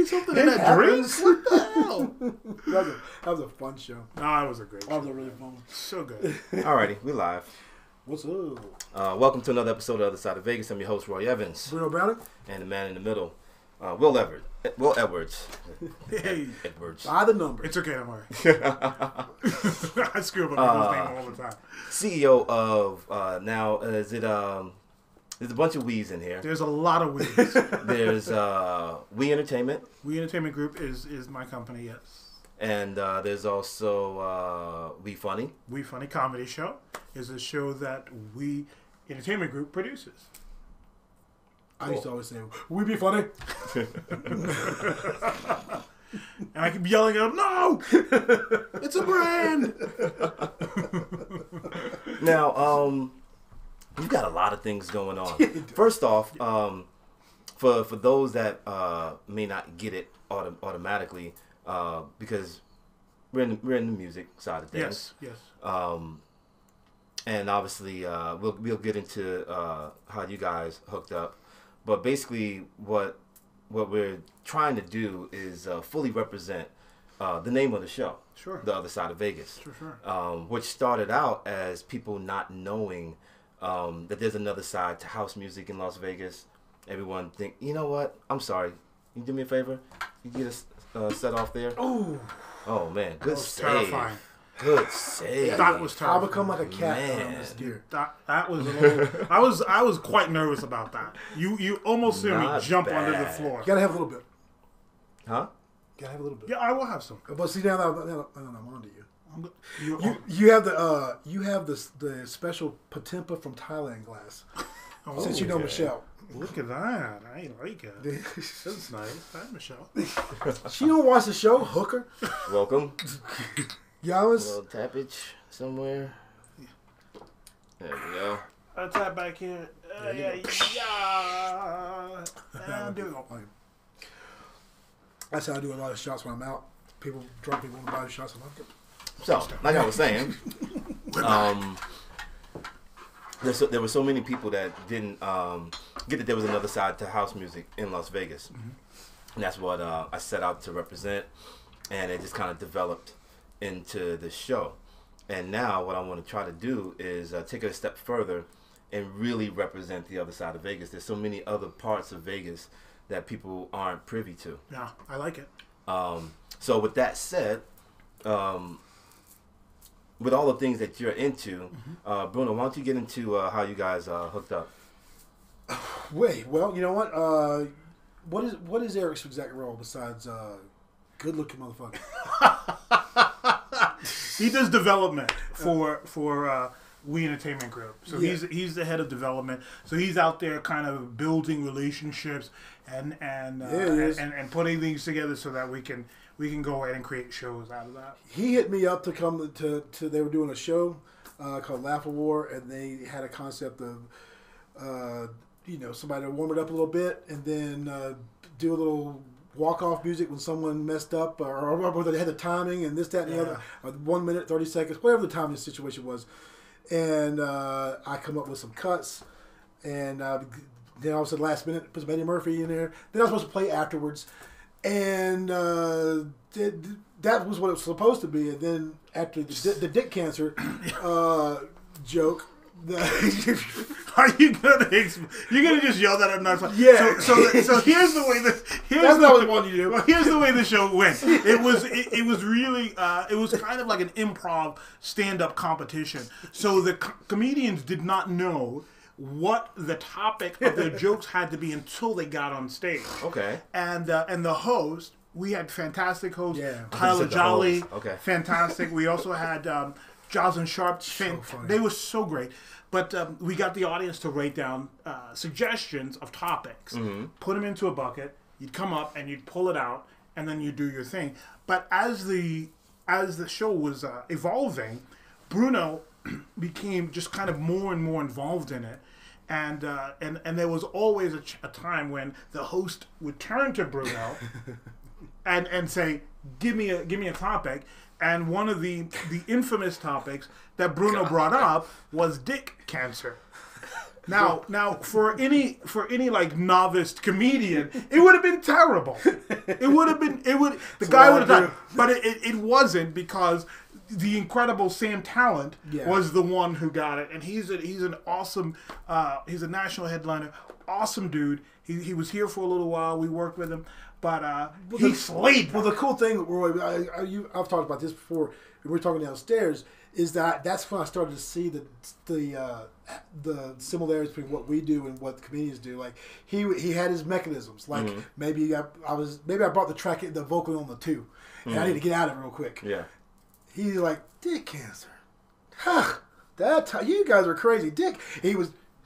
be something in that drink? What the hell? That was a fun show. Nah, it was a great show. That was a really fun one. So good. Alrighty, we live. What's up? Welcome to another episode of The Other Side of Vegas. I'm your host, Roy Evans. Bruno Brown. And the man in the middle, Will Edwards. Hey. Edwards. By the number. It's okay, don't worry. I screw up on people's name all the time. CEO of, there's a bunch of we's in here. There's a lot of weeds. There's We Entertainment. We Entertainment Group is my company, yes. And there's also We Funny. We Funny Comedy Show is a show that We Entertainment Group produces. I used to always say, we be funny. And I keep yelling at him, no! It's a brand! Now, you've got a lot of things going on. First off, for those that may not get it automatically, because we're in the music side of things. Yes. And obviously, we'll get into how you guys hooked up. But basically, what we're trying to do is fully represent the name of the show. Sure. The Other Side of Vegas. Sure. Which started out as people not knowing that there's another side to house music in Las Vegas. Everyone think, you know what? I'm sorry. You do me a favor? You get us set off there? Oh man. Good save. Terrifying. Good save. That was terrifying. I'll become like a cat Man. on this deer. That was a little... I was quite nervous about that. You almost see me Not jump bad. under the floor. You gotta have a little bit. Huh? Gotta have a little bit. Yeah, I will have some. But see, now I'm on to you. You You have the special Patimpa from Thailand glass. oh, Since you know okay. Michelle. Look at that. I like it. That's nice. Hi, Michelle. She don't watch the show, hooker. Welcome. A Yamas. little tappage somewhere. There we go. I'll tap back here. Yeah. And there we go. That's how I do a lot of shots when I'm out. Drunk people want to buy shots. I'm like, So, like I was saying, there were so many people that didn't get that there was another side to house music in Las Vegas. Mm-hmm. And that's what I set out to represent, and it just kind of developed into the show. And now what I want to try to do is take it a step further and really represent the other side of Vegas. There's so many other parts of Vegas that people aren't privy to. Yeah, I like it. So with that said, with all the things that you're into, Bruno, why don't you get into how you guys hooked up? wait, well, you know what? What is Eric's exact role besides good looking motherfucker? He does development for We Entertainment Group. So Yeah. he's the head of development. So he's out there kind of building relationships and putting things together so that we can go ahead and create shows out of that. He hit me up to come to they were doing a show called Laugh War, and they had a concept of somebody to warm it up a little bit and then do a little walk-off music when someone messed up or they had the timing and this, that, and the other. 1 minute, 30 seconds, whatever the timing situation was. And I come up with some cuts, and then all of a sudden last minute put some Eddie Murphy in there. Then I was supposed to play afterwards. And that was what it was supposed to be. And then after the dick cancer joke, Are you gonna you're gonna just yell that I'm not? Yeah. So here's the way this. That's not what I wanted you to do. Well, here's the way the show went. It was really it was kind of like an improv stand-up competition. So the comedians did not know what the topic of their jokes had to be until they got on stage. Okay. And the host, we had fantastic hosts. Yeah. Tyler Jolly, Okay. fantastic. We also had Giles and Sharp. funny. They were so great. But we got the audience to write down suggestions of topics, put them into a bucket. You'd come up and you'd pull it out, and then you do your thing. But as the show was evolving, Bruno became just kind of more and more involved in it. And there was always a time when the host would turn to Bruno and say, "Give me a topic." And one of the infamous topics that Bruno brought up was dick cancer. Now, for any like novice comedian, it would have been terrible. The guy would have done, but it wasn't, because the incredible Sam Talent was the one who got it, and he's an awesome. He's a national headliner, awesome dude. He was here for a little while. We worked with him, but he slayed. Well, the cool thing, Roy, I've talked about this before. We were talking downstairs. Is that's when I started to see the similarities between what we do and what the comedians do. Like he had his mechanisms. Like maybe I brought the vocal on the 2, and I need to get out of it real quick. Yeah. He's like, dick cancer. Huh, you guys are crazy. Dick. His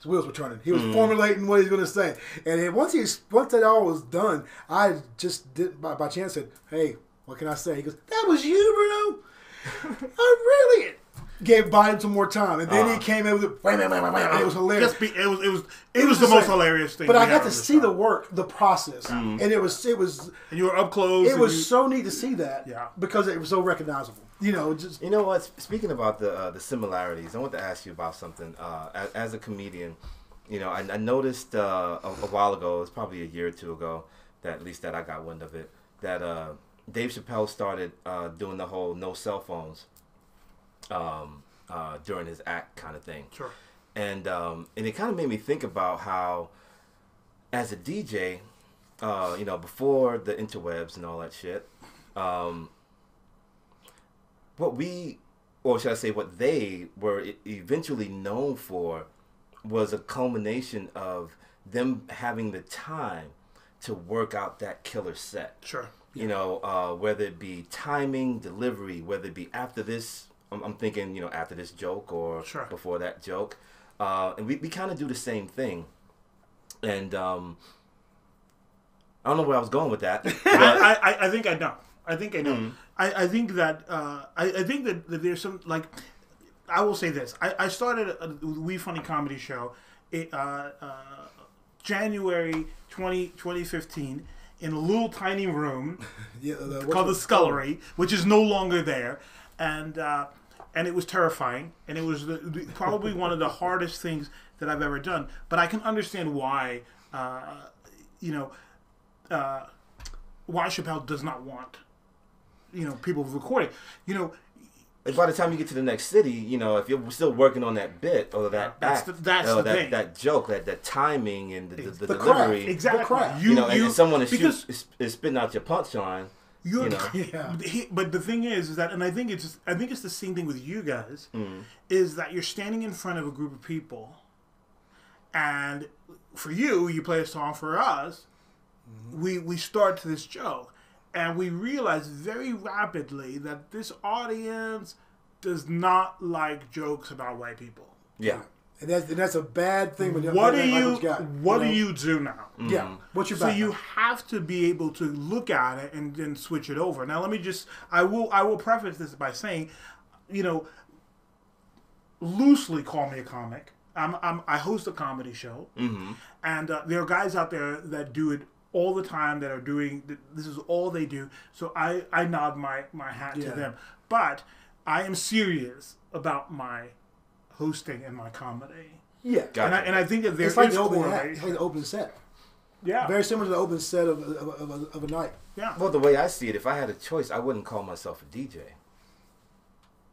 wheels were turning. He was formulating what he's going to say. And then once that all was done, I just did by chance said, "Hey, what can I say?" He goes, "That was you, Bruno." I really bought him some more time, and then he came in with it. And it was hilarious. It was the most hilarious thing. But I got to see the work, the process, and it was. And you were up close. It was so neat to see that, because it was so recognizable. You know what? Speaking about the similarities, I want to ask you about something. As a comedian, I noticed a while ago, it was probably a year or two ago, that at least that I got wind of it, that Dave Chappelle started doing the whole no cell phones during his act kind of thing. Sure. And it kind of made me think about how, as a DJ, before the interwebs and all that shit, what they were eventually known for was a culmination of them having the time to work out that killer set. Sure. Whether it be timing, delivery, whether it be after this, I'm thinking, after this joke or before that joke. And we kind of do the same thing. And I don't know where I was going with that. I think I know. I think I know. Mm-hmm. I think that there's some, like, I will say this. I started a We Funny comedy show January 2015 in a little tiny room called the Scullery, which is no longer there. And it was terrifying. And it was probably one of the hardest things that I've ever done. But I can understand why, why Chappelle does not want, people recording. By the time you get to the next city, if you're still working on that bit or that act, that joke, that timing and the delivery, exactly. And someone is spitting out your punchline. But the thing is that, and I think it's the same thing with you guys, is that you're standing in front of a group of people, and for you play a song. For us, we start this joke. And we realize very rapidly that this audience does not like jokes about white people. Yeah. And that's a bad thing. What do you do now? Yeah. What's your background? So you have to be able to look at it and then switch it over. Now, let me just, I will preface this by saying, loosely call me a comic. I host a comedy show. Mm-hmm. And there are guys out there that do it all the time, that are doing, this is all they do. So I nod my hat to them. But I am serious about my hosting and my comedy. Yeah. Gotcha. And I think that there is like the open set. Yeah. Very similar to the open set of a night. Yeah. Well, the way I see it, if I had a choice, I wouldn't call myself a DJ.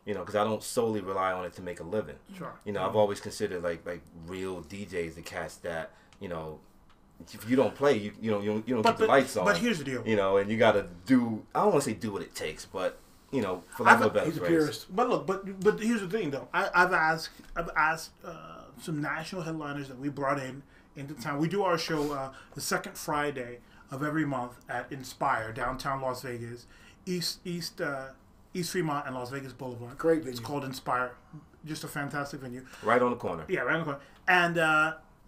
Because I don't solely rely on it to make a living. Sure. I've always considered like real DJs, the cats that, if you don't play, you don't get the lights on. But here's the deal. And you got to do, I don't want to say do what it takes, but, for lack of a better phrase. But look, but here's the thing, though. I've asked some national headliners that we brought into town. We do our show the second Friday of every month at Inspire, downtown Las Vegas, East Fremont and Las Vegas Boulevard. Great venue. It's called Inspire. Just a fantastic venue. Right on the corner. Yeah, right on the corner. And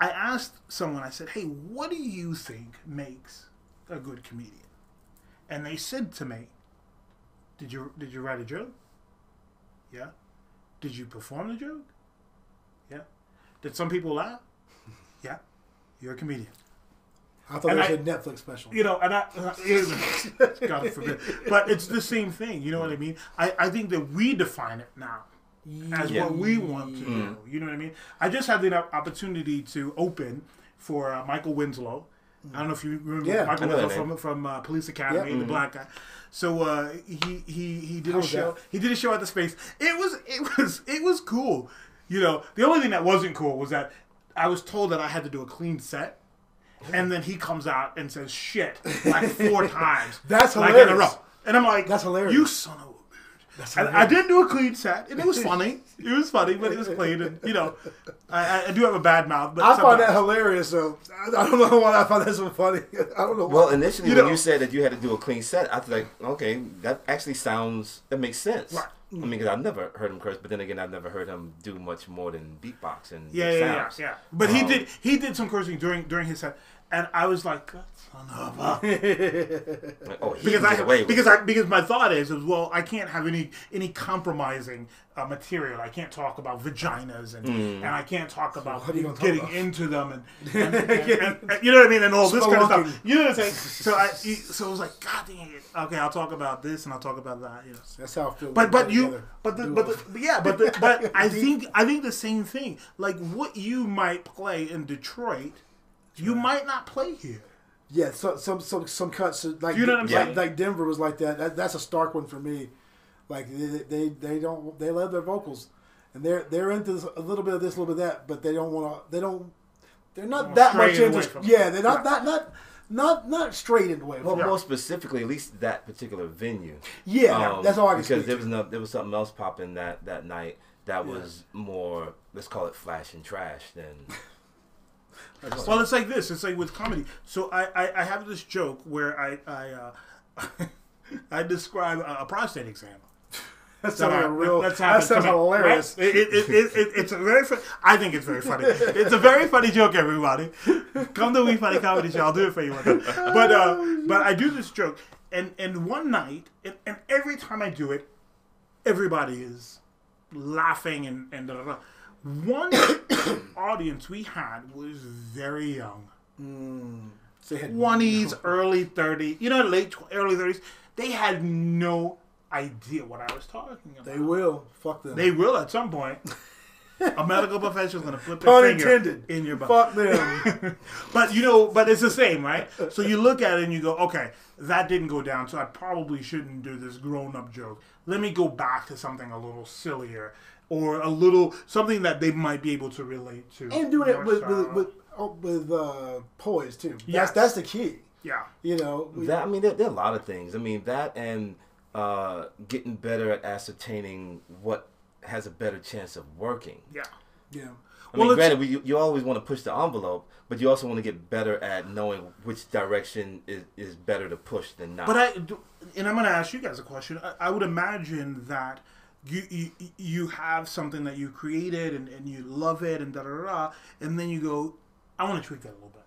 I asked someone, I said, hey, what do you think makes a good comedian? And they said to me, Did you write a joke? Yeah. Did you perform the joke? Yeah. Did some people laugh? Yeah. You're a comedian. I thought it was a Netflix special. God forbid. But it's the same thing. You know what I mean? I think that we define it now. as what we want to do. You know what I mean? I just had the opportunity to open for Michael Winslow. I don't know if you remember Michael Winslow from Police Academy, the black guy. So he did a show. He did a show at the Space. It was cool. You know, the only thing that wasn't cool was that I was told that I had to do a clean set. And then he comes out and says shit like 4 times. That's hilarious. Like in a row. And I'm like, that's hilarious. You son of a bitch. And I did do a clean set, and it was funny. It was funny, but it was clean. And, you know, I do have a bad mouth. But I find that hilarious, so I don't know why I find that so funny. I don't know why. Well, initially when you said that you had to do a clean set, I was like, okay, that actually that makes sense. Right. I mean, because I've never heard him curse, but then again, I've never heard him do much more than beatbox and sounds. Yeah. But he did some cursing during his set, and I was like, son of a. Because my thought is well, I can't have any compromising material. I can't talk about vaginas and I can't talk about getting into them and you know what I mean, and all this kind of stuff. You know what I'm saying? So I was like, God dang it. Okay, I'll talk about this and I'll talk about that. You know, that's how I feel. But I think the same thing. Like what you might play in Detroit, you might not play here. Yeah, some cuts like you know what I'm saying? Like Denver was like that. That's a stark one for me. Like they love their vocals, and they're into this, a little bit of this, a little bit of that, but they're not that much into. Yeah, they're not straight into it. Well, more specifically, at least that particular venue. Yeah, that's all I can because there was something else popping that night that was more, let's call it flash and trash than. Well, it's like this. It's like with comedy. So I have this joke where I describe a prostate exam. That sounds hilarious. Right? It's a very. I think it's very funny. It's a very funny joke. Everybody, come to We Funny Comedy Show. I'll do it for you one time. But I do this joke, and one night, and every time I do it, everybody is laughing and da da da. One audience we had was very young. 20s, early 30s, early 30s. They had no idea what I was talking about. They will. Fuck them. They will at some point. A medical professional is going to put their finger in your butt. Fuck them. but it's the same, right? So you look at it and you go, okay, that didn't go down, so I probably shouldn't do this grown-up joke. Let me go back to something a little sillier. Or something that they might be able to relate to, and doing it with poise too. Yes. That's the key. Yeah, you know. There are a lot of things. I mean, that and getting better at ascertaining what has a better chance of working. Yeah. I mean, granted, you always want to push the envelope, but you also want to get better at knowing which direction is better to push than not. But I'm going to ask you guys a question. I would imagine that. You have something that you created and you love it and da-da-da, and then you go, I want to tweak that a little bit.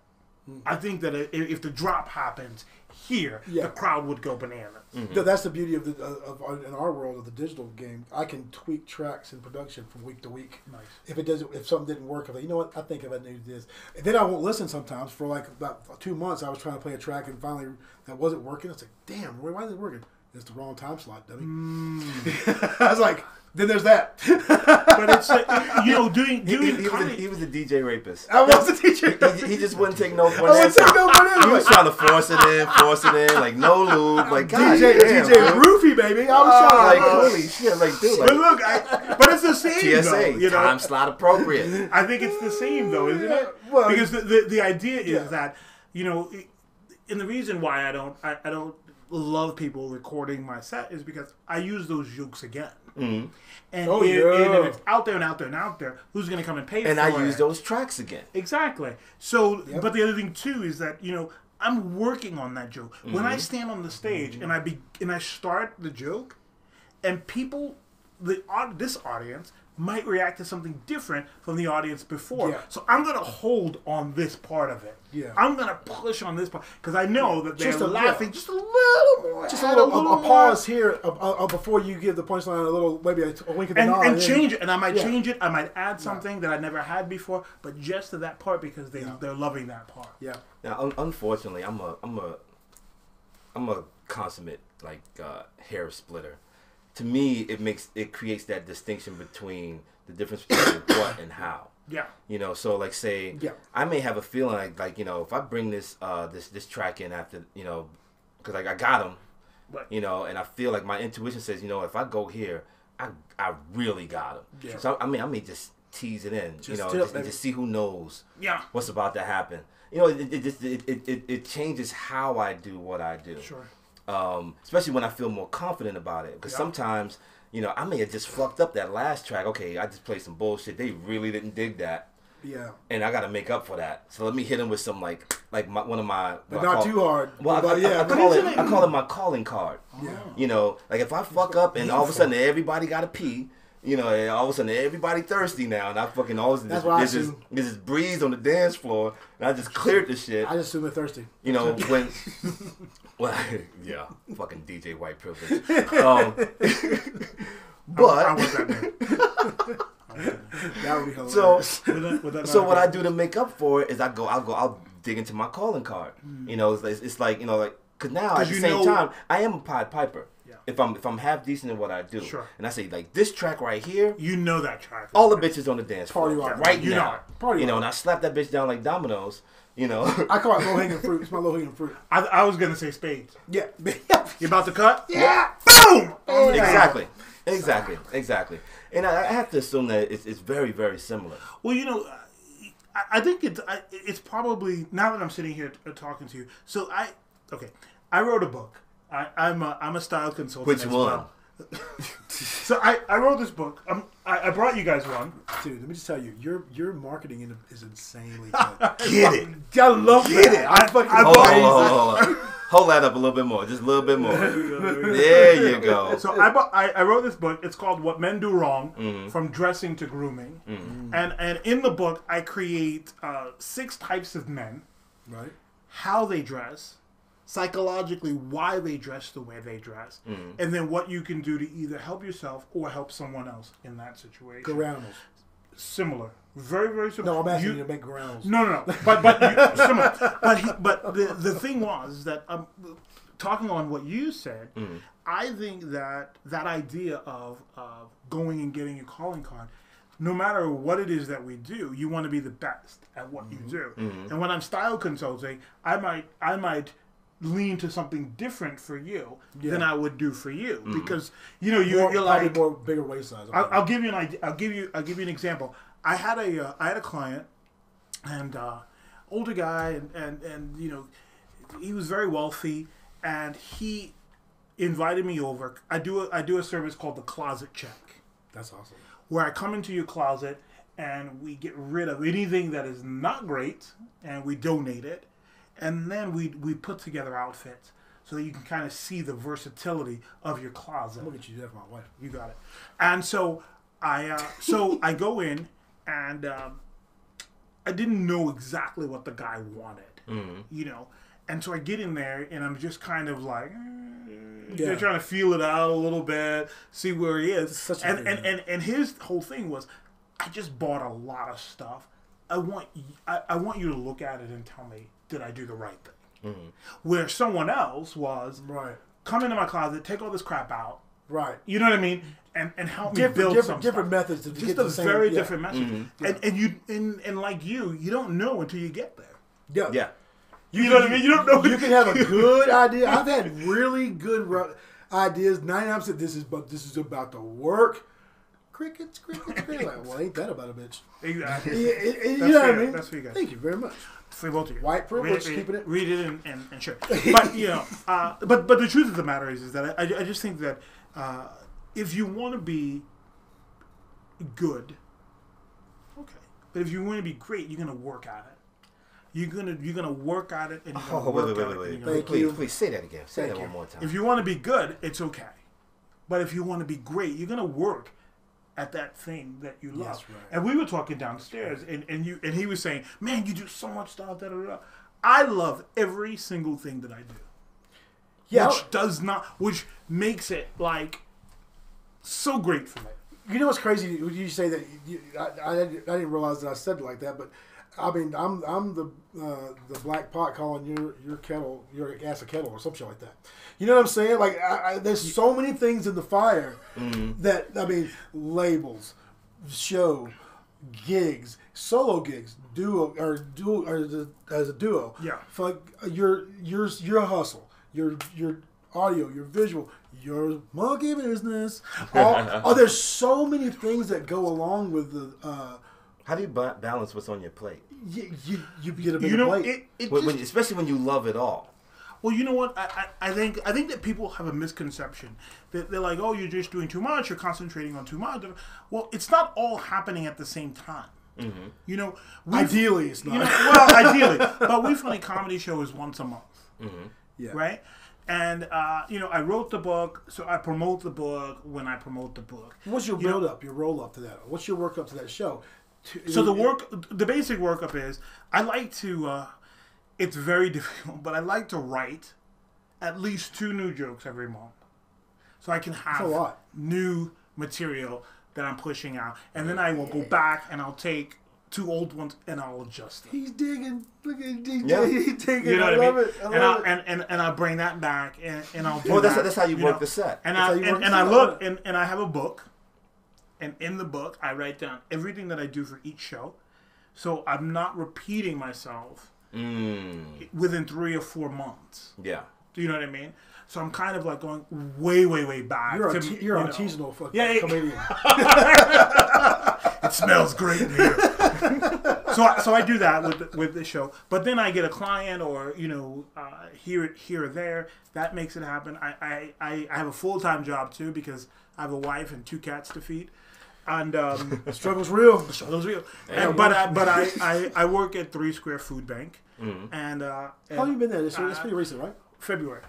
Mm-hmm. I think that if the drop happens here, the crowd would go bananas. Mm-hmm. That's the beauty of in our world of the digital game. I can tweak tracks in production from week to week. Nice. If something didn't work, I'm like, you know what? I think if I knew this, and then I won't listen sometimes for like about 2 months. I was trying to play a track and finally that wasn't working. I was like, damn, why isn't it working? It's the wrong time slot, dummy. I was like, then there's that. But it's like, doing he was a DJ rapist. I was a DJ rapist. He just wouldn't take no for an answer. He was trying to force it in, like no lube, like God DJ Roofie, baby. I was trying to holy shit, like dude. Like, but look, but it's the same TSA, though, time slot appropriate. I think it's the same though, isn't it? Well, because the idea is that and the reason why I don't love people recording my set is because I use those jokes again. Mm-hmm. And if it's out there and out there and out there, who's going to come and pay for it? And I use those tracks again. Exactly. So, but the other thing too is that, I'm working on that joke. Mm-hmm. When I stand on the stage and I start the joke, and people, this audience might react to something different from the audience before. Yeah. So I'm going to hold on this part of it. Yeah. I'm going to push on this part because I know that they're laughing just a little more. Just a pause here before you give the punchline a little, maybe a wink of the nod. And change it. And I might change it. I might add something that I never had before, but just to that part because they're loving that part. Yeah. Now, unfortunately, I'm a consummate hair splitter. to me, it creates that distinction between the difference between what and how. Yeah. You know, so like say, I may have a feeling like you know, if I bring this this track in after, you know, because like I got him, right. you know, and I feel like my intuition says, you know, if I go here, I really got him. Yeah. So I mean, I may just tease it in, you know, just see who knows what's about to happen. You know, it changes how I do what I do. Sure. Especially when I feel more confident about it, because sometimes, you know, I may have just fucked up that last track. Okay, I just played some bullshit. They really didn't dig that. Yeah. And I got to make up for that. So let me hit him with some one of my. But not too hard. Well, I call it my calling card. Yeah. You know, like if I fuck up and all of a sudden everybody got to pee. You know, and all of a sudden everybody thirsty now, and I fucking always there's this breeze on the dance floor, and I just cleared the shit. I just assume they're thirsty. You know when, well, yeah, fucking DJ white privilege. But I want that name. That would be hilarious. So what I do to make up for it is I'll dig into my calling card. You know, it's like, you know, like, cause now at the same time I am a Pied Piper. If I'm half decent in what I do, and I say like this track right here, you know that track. All the bitches on the dance floor right you now, you know, and I slap that bitch down like dominoes. You know, I call it low hanging fruit. It's my low hanging fruit. I was gonna say spades. Yeah, you about to cut? Yeah, boom. Exactly. And I have to assume that it's very, very similar. Well, you know, I think it's probably, now that I'm sitting here talking to you. So I wrote a book. I'm a style consultant. Which as one? Well. So I wrote this book. I brought you guys one. Dude, let me just tell you, your marketing is insanely good. Get it. I love it. I Hold that up a little bit more. Just a little bit more. There you go. So I wrote this book. It's called What Men Do Wrong, From Dressing to Grooming. And in the book, I create 6 types of men. Right. How they dress. Psychologically, why they dress the way they dress, and then what you can do to either help yourself or help someone else in that situation. Groundals. Similar, very, very similar. No, I'm asking you to make groundals. No, but similar. But the thing was that talking on what you said, I think that idea of going and getting a calling card. No matter what it is that we do, you want to be the best at what you do. And when I'm style consulting, I might lean to something different for you than I would do for you, because you know you're like more bigger waist size. I'll give you an idea. I'll give you an example. I had a client, and older guy, and you know, he was very wealthy, and he invited me over. I do a service called the closet check. That's awesome. Where I come into your closet and we get rid of anything that is not great, and we donate it. And then we put together outfits so that you can kind of see the versatility of your closet. Look at you, that's my wife. You got it. And so I go in, and I didn't know exactly what the guy wanted, you know. And so I get in there, and I'm just kind of like, trying to feel it out a little bit, see where he is. And his whole thing was, I just bought a lot of stuff. I want you to look at it and tell me, did I do the right thing? Where someone else was, come into my closet, take all this crap out. Right. You know what I mean? And help me build some different methods to just get a the same, very different message. And like you don't know until you get there. Yeah. You know what I mean? You don't know. You can have a good idea. I've had really good ideas. 99% this is about the work. Crickets. Like, well, ain't that about a bitch? Exactly. You know what I mean? That's for you guys. Thank you very much. For both of you. White privilege, keeping it. Read it and share. But you know, but the truth of the matter is that I just think that if you want to be good, okay, but if you want to be great, you're gonna work at it. You're gonna work at it, and you're gonna work at it. Wait. Please say that again. Say that one more time. If you want to be good, it's okay. But if you want to be great, you're gonna work at that thing that you love. That's right. And we were talking downstairs, and he was saying, "Man, you do so much stuff." Da, da, da. I love every single thing that I do. Yeah, which makes it like so great for me. You know what's crazy? You say that I didn't realize that I said it like that, but I mean, I'm the black pot calling your kettle your ass a kettle or some shit like that. You know what I'm saying? Like, there's so many things in the fire that, I mean, labels, show, gigs, solo gigs, as a duo. Yeah. For like your hustle, your audio, your visual, your monkey business. There's so many things that go along with the. How do you balance what's on your plate? You get a bigger plate. Especially when you love it all. Well, you know what? I think that people have a misconception. They're like, oh, you're just doing too much. You're concentrating on too much. Well, it's not all happening at the same time. Mm-hmm. You know, ideally it's not. You know, well, ideally, but We Funny Comedy Show is once a month. Mm-hmm. Yeah. Right. And you know, I wrote the book, so I promote the book when I promote the book. What's your build up? Your roll up to that? What's your work up to that show? So the basic workup is I like to. It's very difficult, but I like to write at least 2 new jokes every month, so I can have new material that I'm pushing out, and then I will go back and I'll take 2 old ones and I'll adjust them. He's digging. Look at DJ. Yeah. He's digging. You know what I mean? Love it. And I'll bring that back and I'll do Well, that. that's how you work the set. And I look and I have a book, and in the book I write down everything that I do for each show, so I'm not repeating myself within 3 or 4 months. Yeah. Do you know what I mean? So I'm kind of like going way back. You're an artisanal fucking comedian. It smells great in here. So I do that with the show. But then I get a client or, you know, here or there. That makes it happen. I have a full-time job too because I have a wife and 2 cats to feed. And the struggle's real. The struggle's real. And, but I work at 3 Square Food Bank. Mm-hmm. And how long you been there? It's pretty recent, right? February.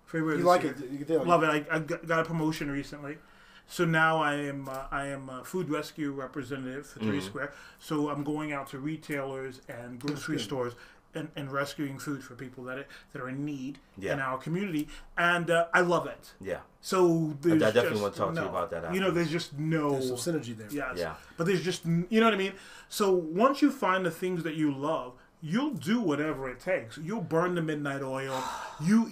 February. You like it? You can tell. Love it. I got a promotion recently, so now I am a food rescue representative for 3 Square. So I'm going out to retailers and grocery stores and rescuing food for people that are in need in our community, and I love it. Yeah. So I definitely want to talk to you about that. You know, there's just there's some synergy there. Yes. Yeah. But there's just, you know what I mean. So once you find the things that you love, you'll do whatever it takes. You'll burn the midnight oil. You'll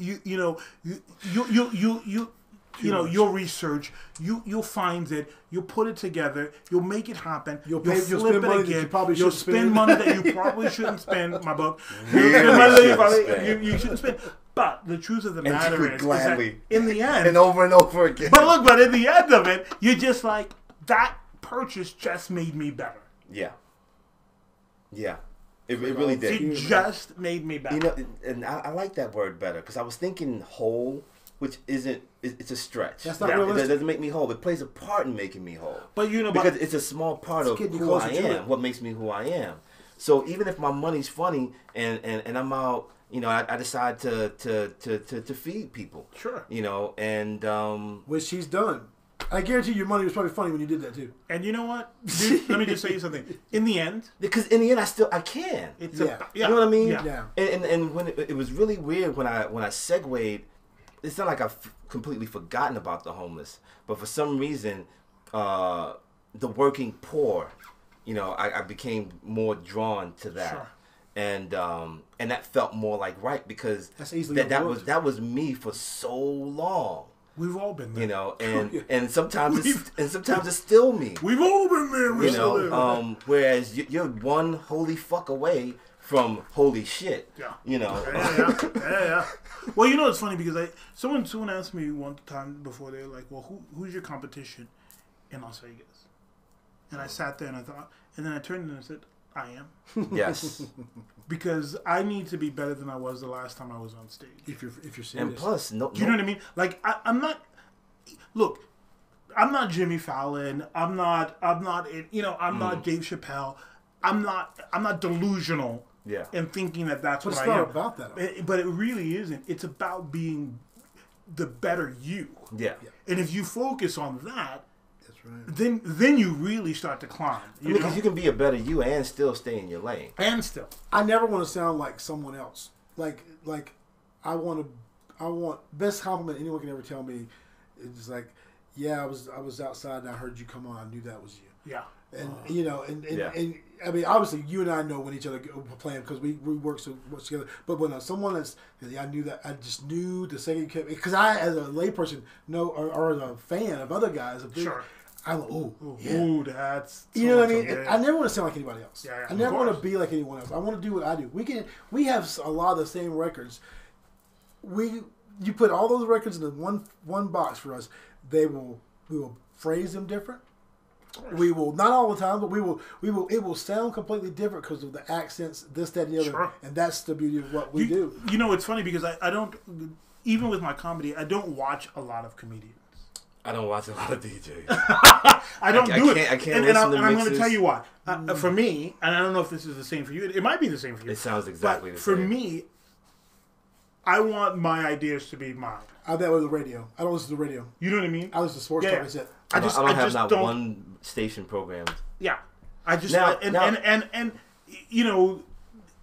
research. You'll find it. You'll put it together. You'll make it happen. You'll flip it again. You'll spend money that you probably shouldn't spend. My book. You shouldn't spend. But the truth of the matter is that in the end, and over again. But in the end of it, you're just like, that purchase just made me better. Yeah. Yeah. It really did. It just made me better. You know, and I like that word better because I was thinking whole, which isn't. It's a stretch. That's not realistic. It doesn't make me whole. It plays a part in making me whole. But you know, because it's a small part of who I am. What makes me who I am. So even if my money's funny and I'm out, you know, I decide to feed people. Sure. You know, and which he's done. I guarantee your money was probably funny when you did that too. And you know what? Dude, let me just say something. In the end, because in the end, I can. It's you know what I mean? Yeah. And when it was really weird when I segued. It's not like I've completely forgotten about the homeless, but for some reason, the working poor, you know, I became more drawn to that. Sure. And that felt more like right because that was me for so long. We've all been there. You know, and sometimes it's still me. We've all been there. You know, whereas you're one holy fuck away from holy shit. Yeah. You know. Yeah. Well, you know, it's funny because someone asked me one time before, they were like, well, who's your competition in Las Vegas? And I sat there and I thought, and then I turned and I said, I am. Yes. Because I need to be better than I was the last time I was on stage. If you're serious. And plus, you know what I mean? Like I'm not. Look, I'm not Jimmy Fallon. I'm not. You know, I'm not Dave Chappelle. I'm not delusional. Yeah. And thinking that's what I am. But it's not about that. But it really isn't. It's about being the better you. Yeah. And if you focus on that. Right. Then you really start to climb. Because you can be a better you and still stay in your lane. And still, I never want to sound like someone else. Like I want best compliment anyone can ever tell me is like, yeah, I was outside and I heard you come on. I knew that was you. Yeah. And you know, and Yeah. and I mean, obviously, you and I know when each other were playing because we work so much together. But when someone that's, I knew that I just knew the second because I, as a layperson, know or as a fan of other guys, Sure. I'm ooh, ooh, that's you know what I mean. And I never want to sound like anybody else. Yeah, I never want to be like anyone else. I want to do what I do. We have a lot of the same records. You put all those records in one box for us. We will phrase them different. We will, not all the time, but it will sound completely different because of the accents, this, that, and the other. Sure. And that's the beauty of what we do. You know, it's funny because I don't, even with my comedy, I don't watch a lot of comedians. I don't watch a lot of DJs. I don't do it. I can't and listen to I'm going to mixes. tell you why. For me, and I don't know if this is the same for you. It might be the same for you. It sounds exactly but the for same. me, I want my ideas to be mine. I bet with the radio. I don't listen to the radio. You know what I mean? I listen to sports talk. That's it. I don't have not one station programmed. Yeah, I just Now- and you know,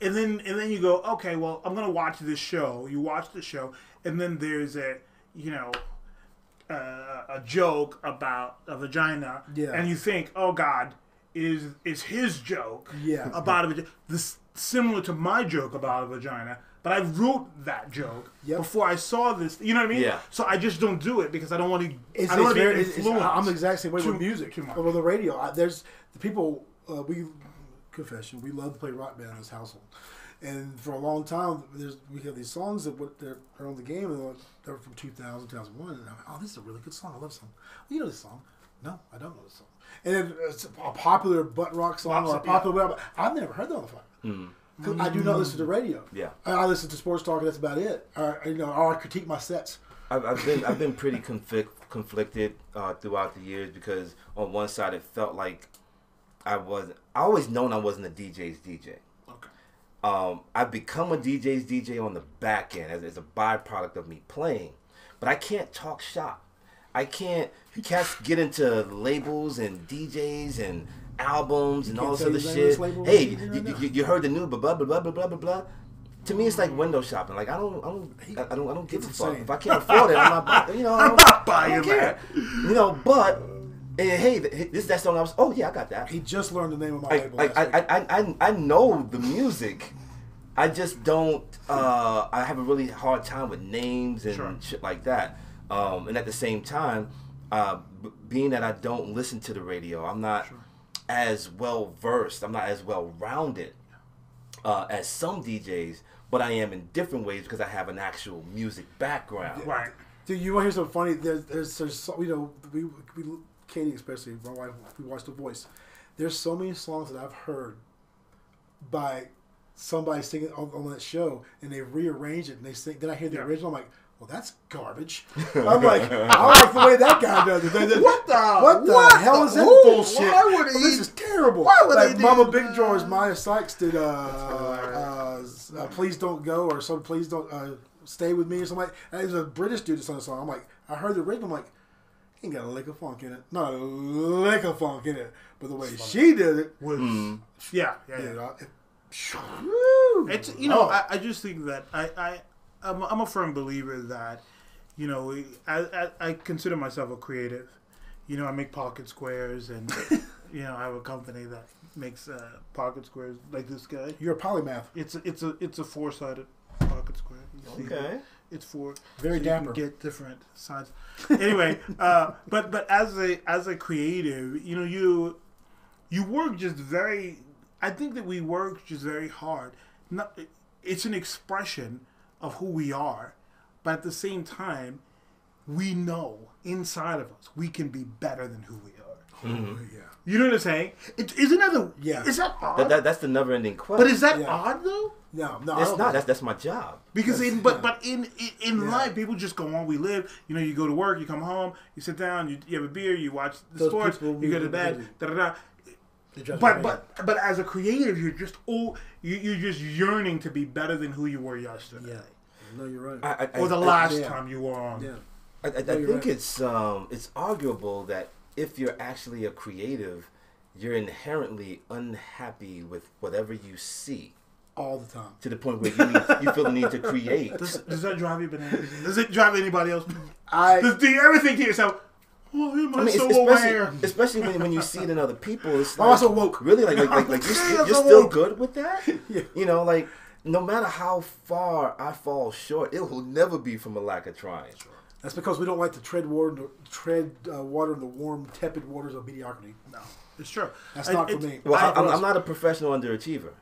and then you go, okay, well, I'm gonna watch this show. You watch the show, and then there's a joke about a vagina, Yeah. and you think, oh God, is his joke Yeah. about a vagina this similar to my joke about a vagina? But I wrote that joke before I saw this. You know what I mean? Yeah. So I just don't do it because I don't want to. It's, I don't want to be very, influenced. I'm the exact same way too- with music too much. or with the radio. There's the people confession. We love to play rock band in this household, and for a long time, we have these songs that they're on the game, and they're from 2000, 2001. And I'm like, oh, this is a really good song. I love this song. Well, you know this song? No, I don't know this song. And then it's a popular butt rock song or a popular whatever. I've never heard that on the phone. Because I do not listen to the radio. Yeah. I listen to sports talk, and that's about it. Or I critique my sets. I've been pretty conflicted throughout the years because on one side it felt like I always known I wasn't a DJ's DJ. Okay. I've become a DJ's DJ on the back end as a byproduct of me playing, but I can't talk shop. I can't get into labels and DJs and albums and all this other shit. Hey, you heard the new blah blah blah blah blah blah blah. To me, it's like window shopping. Like I don't give a fuck. If I can't afford it, I'm not buying. I'm not buying that. But hey, this that song. Oh yeah, I got that. He just learned the name of my label. I know the music. I just don't. I have a really hard time with names and shit like that. And at the same time, being that I don't listen to the radio, I'm not as well versed. I'm not as well rounded as some DJs, but I am in different ways because I have an actual music background. Right. Dude, you want to hear something funny? There's we Katie especially, my wife, we watch The Voice. There's so many songs that I've heard by somebody singing on that show, and they rearrange it and they sing. Then I hear the original. I'm like, well, that's garbage. I'm like, I like the way that guy does it. What the hell is that bullshit? Why would he? This is terrible. Why would like they Mama do Big that? Drawers, Maya Sykes did Please Don't Go, or some Please Don't Stay With Me, or something like that. It was a British dude that sung the song. I'm like, I heard the original. I'm like, he ain't got a lick of funk in it. Not a lick of funk in it. But the way she did it was yeah. It's I just think that I'm a firm believer that I consider myself a creative. I make pocket squares, and I have a company that makes pocket squares like this guy. You're a polymath. It's a four-sided pocket square. Okay. It's four. Very so dapper. You can get different sides. Anyway, but as a creative, you work just very. I think that we work just very hard. It's an expression of who we are, but at the same time, we know inside of us we can be better than who we are. Mm-hmm. Yeah. You know what I'm saying? Is that odd? That's the never-ending question. But is that odd though? No, it's not. That's my job. Because in life, people just go on. We live. You go to work. You come home. You sit down. You have a beer. You watch the sports. You go to bed. Da da da. But as a creative, you're just you're just yearning to be better than who you were yesterday. Yeah. No, you're right. Or the last time you were on. Yeah. I think it's arguable that if you're actually a creative, you're inherently unhappy with whatever you see. All the time. To the point where you feel the need to create. Does that drive you bananas? Does it drive anybody else? Do you ever think to yourself, Oh, am I I mean, so especially, aware? especially when you see it in other people, it's I'm like, also woke. really, like you're still good with that? Yeah. You know, like, no matter how far I fall short, it will never be from a lack of trying. That's because we don't like to tread water in the warm, tepid waters of mediocrity. No, it's true. That's not for me. Well, I'm not a professional underachiever.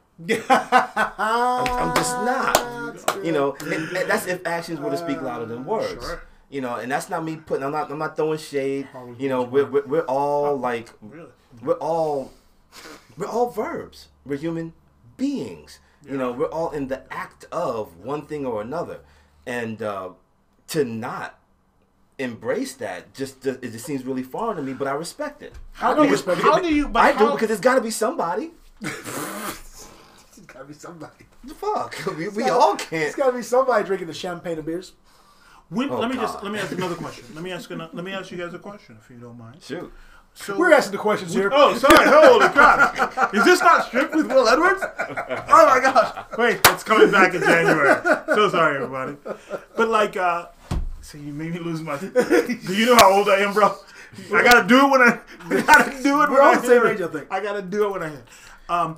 I'm just not. You know, and that's if actions were to speak louder than words. Sure. You know, and that's not me putting. I'm not throwing shade. You know, we're all like, Really? we're all verbs. We're human beings. You know, we're all in the act of one thing or another, and to not embrace that it just seems really foreign to me. But I respect it. How do you? I do, because it's got to be somebody. It's got to be somebody. Fuck, we all can't. It's got to be somebody drinking the champagne and beers. Let me ask another question. Let me ask you guys a question, if you don't mind. Shoot. So, We're asking the questions here. Oh, sorry. Holy crap. Is this not Stripped with Will Edwards? Oh, my gosh. Wait, it's coming back in January. So sorry, everybody. But, like, so you made me lose my... Do you know how old I am, bro? I got to do it when I... We're all the same age, I think. I got to do it when I hit. I'm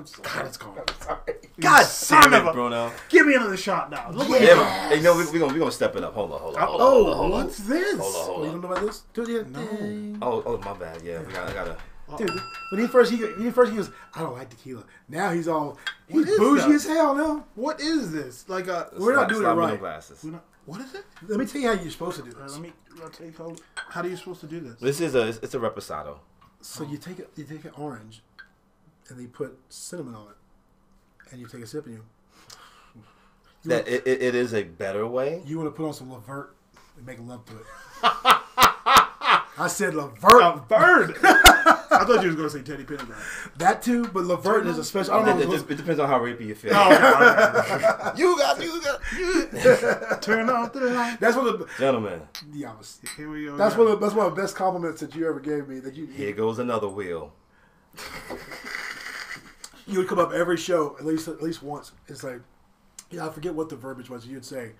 sorry. God, it's gone. I'm sorry. God, Damn it, Bruno. Give me another shot now. Look at Yeah, you know, we're gonna step it up. Hold on. what's this? Oh, you don't know about this? Dude, yeah. No. Oh, my bad. Yeah, I gotta. Dude, when he first goes, I don't like tequila. Now he's What is bougie that? as hell now. What is this? Like We're not doing it right. Glasses. what is it? Let me tell you how you're supposed to do this. How are you supposed to do this? This is it's a reposado. So you take an orange, and they put cinnamon on it, and you take a sip, and That it is a better way. you want to put on some Levert and make love to it. I said Levert. Bird. I thought you was gonna say Teddy Pendergrass. That too, but Levert is a special. I don't know. It depends on how rapey you feel. Oh, You got. turn off the light. That's one of the Gentlemen, Here we go. that's one of the best compliments that you ever gave me. That here goes another wheel. you would come up every show at least once. It's like, I forget what the verbiage was. You'd say,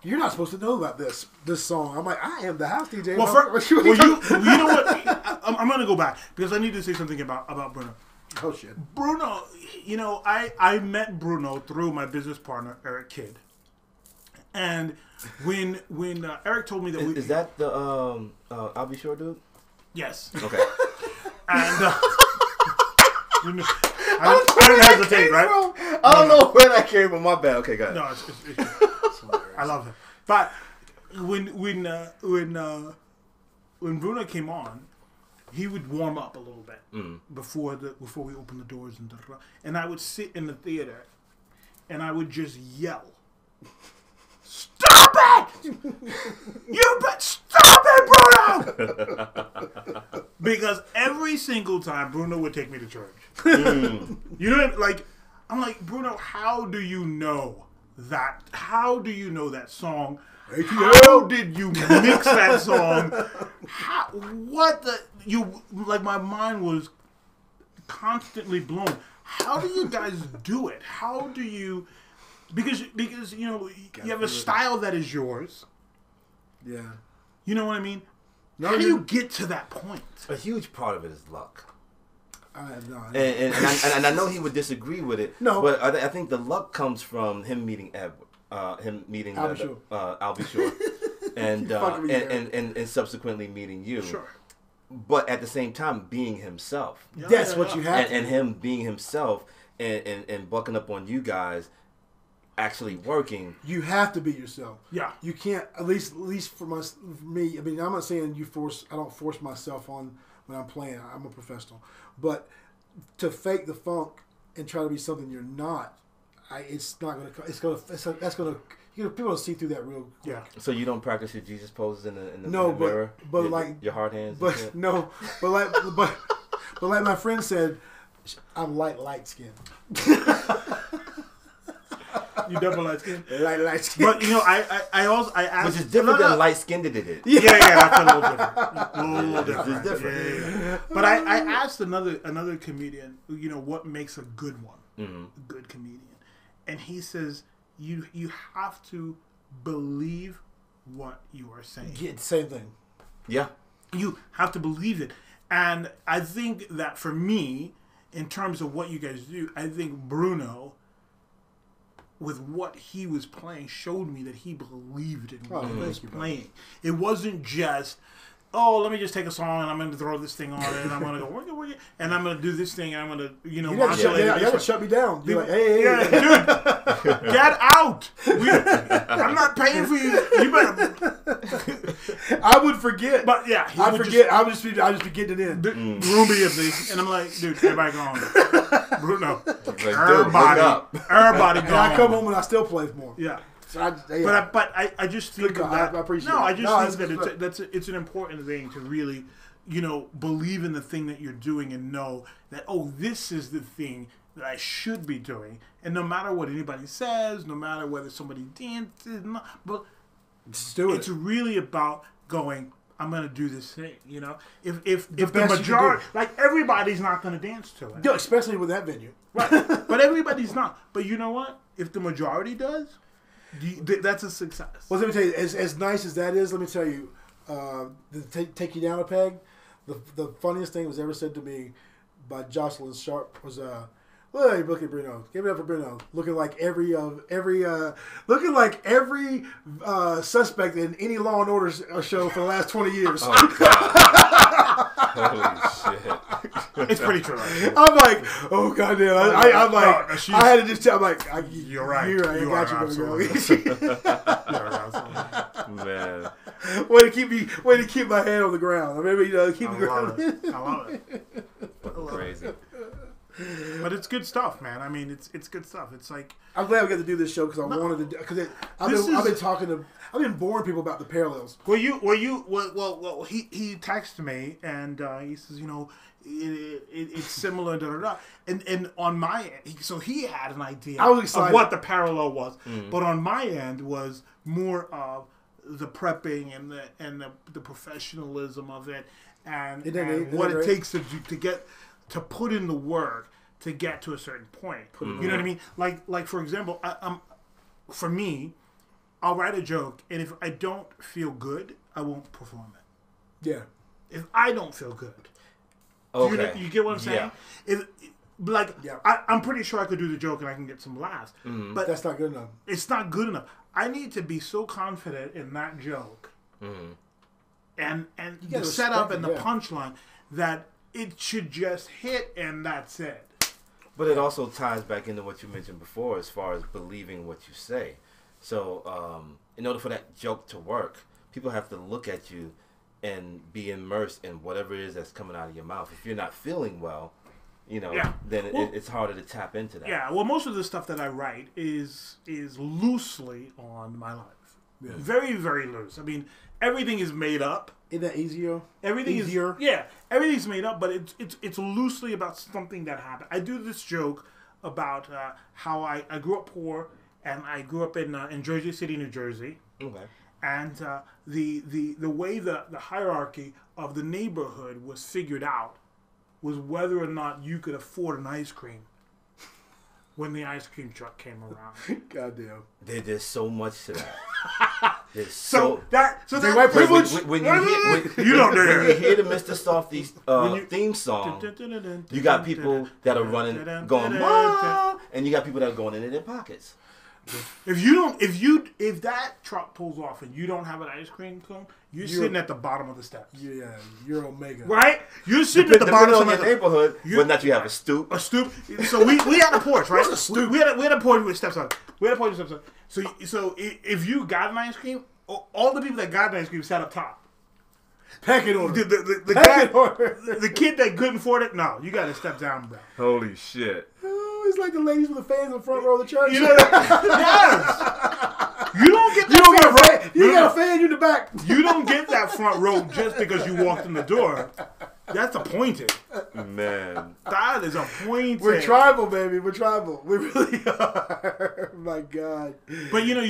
"You're not supposed to know about this song." I'm like, "I am the house DJ." You know what? I'm gonna go back because I need to say something about Bruno. Oh shit, Bruno. You know, I met Bruno through my business partner Eric Kidd, and when Eric told me that Is that the I'll be sure dude? yes, Okay. and I didn't hesitate, right? I don't know where that came from. My bad. Okay, go ahead. No, it's I love him. But when Bruno came on, he would warm up a little bit before we opened the doors and I would sit in the theater and I would just yell, "Stop it! Stop it, Bruno!" Because every single time Bruno would take me to church. You know, like I'm like, Bruno, how do you know that? How do you know that song? How did you mix that song? My mind was constantly blown. How do you guys do it? How do you? Because you know you have a style that is yours. yeah. You know what I mean? How do you get to that point? A huge part of it is luck. No, And I know he would disagree with it. No. But I think the luck comes from him meeting Edward, I'll be sure, and fucking me, and subsequently meeting you. Sure. But at the same time, being himself. That's what you have. And him being himself and bucking up on you guys, actually working. You have to be yourself. Yeah. You can't. At least for me. I mean, I'm not saying I don't force myself on when I'm playing. I'm a professional, but to fake the funk and try to be something you're not, it's not gonna. That's gonna. People will see through that real quick. Yeah. So you don't practice your Jesus poses in the No, mirror? but your, like your hard hands? But no, but like my friend said, I'm light skinned. You double light skin. Light skin. But you know, I also asked, which is different than light skinned did it. Yeah, that's a little different. A little different. It's different. Yeah. But I asked another comedian, you know, what makes a good one, a good comedian, and he says you have to believe what you are saying. Yeah, same thing. Yeah. You have to believe it. And I think that for me, in terms of what you guys do, I think Bruno, with what he was playing, showed me that he believed in what he was playing. It wasn't just, oh, let me just take a song and I'm going to throw this thing on it and I'm going to go, work it, and I'm going to do this thing and I'm going to, modulate it. You shut me down. You're like, hey, dude, get out. I'm not paying for you. You better. I would forget. But yeah, I forget. I would just be getting it in. Room be of these, and I'm like, dude, everybody gone. Bruno, Like, everybody And gone. I come home and I still play more. Yeah. So But I just think that I appreciate no, it. I just think that it's an important thing to really, believe in the thing that you're doing and know that, oh, this is the thing that I should be doing, and no matter what anybody says, no matter whether somebody dances, but just do it. It's really about going, I'm going to do this thing, If the majority, like, everybody's not going to dance to it. Yeah, especially with that venue. Right. But everybody's not. But you know what? If the majority does, that's a success. Well, let me tell you, as nice as that is, let me tell you, take you down a peg, the funniest thing was ever said to me by Jocelyn Sharp was, well, look at Bruno. Give it up for Bruno. Looking like every suspect in any Law and Order show for the last 20 years. Oh, God. Holy shit. It's pretty true. Right? I'm like, oh goddamn! I'm like, I had to just tell. I'm like, you're right. You're right. You I got you, Man. Way to keep my hand on the ground. I mean, keep the ground. I love it. Crazy. But it's good stuff, man. I mean, it's good stuff. It's like, I'm glad we got to do this show because I wanted to. Because I've been boring people about the parallels. Well, he texted me and he says, it's similar, da da da. And on my end, so he had an idea of what the parallel was, but on my end was more of the prepping and the professionalism of it and what it takes to get to put in the work to get to a certain point. You know what I mean? Like for example, for me, I'll write a joke, and if I don't feel good, I won't perform it. Yeah. If I don't feel good. Okay. You get what I'm saying? Yeah. I'm pretty sure I could do the joke and I can get some laughs. But that's not good enough. It's not good enough. I need to be so confident in that joke and the setup and the punchline that it should just hit and that's it. But it also ties back into what you mentioned before as far as believing what you say. So in order for that joke to work, people have to look at you and be immersed in whatever it is that's coming out of your mouth. If you're not feeling well, then it's harder to tap into that. Yeah, well, most of the stuff that I write is loosely on my life. Yeah. Very, very loose. I mean, everything is made up. Isn't that easier? Everything's made up, but it's loosely about something that happened. I do this joke about how I grew up poor, and I grew up in Jersey City, New Jersey. Okay. And the way the hierarchy of the neighborhood was figured out was whether or not you could afford an ice cream when the ice cream truck came around. Goddamn. There's so much to that. That privilege. When you hear the Mr. Softy theme song, you got people that are running, going, Mom! And you got people that are going into their pockets. If that truck pulls off and you don't have an ice cream cone, you're sitting at the bottom of the steps. Yeah, you're Omega. Right? You're sitting at the bottom of your neighborhood, but not you have a stoop. A stoop. So we had a porch, right? What's a stoop? We had a porch with steps on it. So if you got an ice cream, all the people that got an ice cream sat up top. Packing order. The kid that couldn't afford it, no, you got to step down, bro. Holy shit. Oh, it's like the ladies with the fans in the front row of the church. Yes. You don't get that you got a fan, you in the back. You don't get that front row just because you walked in the door. That's appointed. Man. That is appointed. We're tribal, baby. We're tribal. We really are. My God. But you know,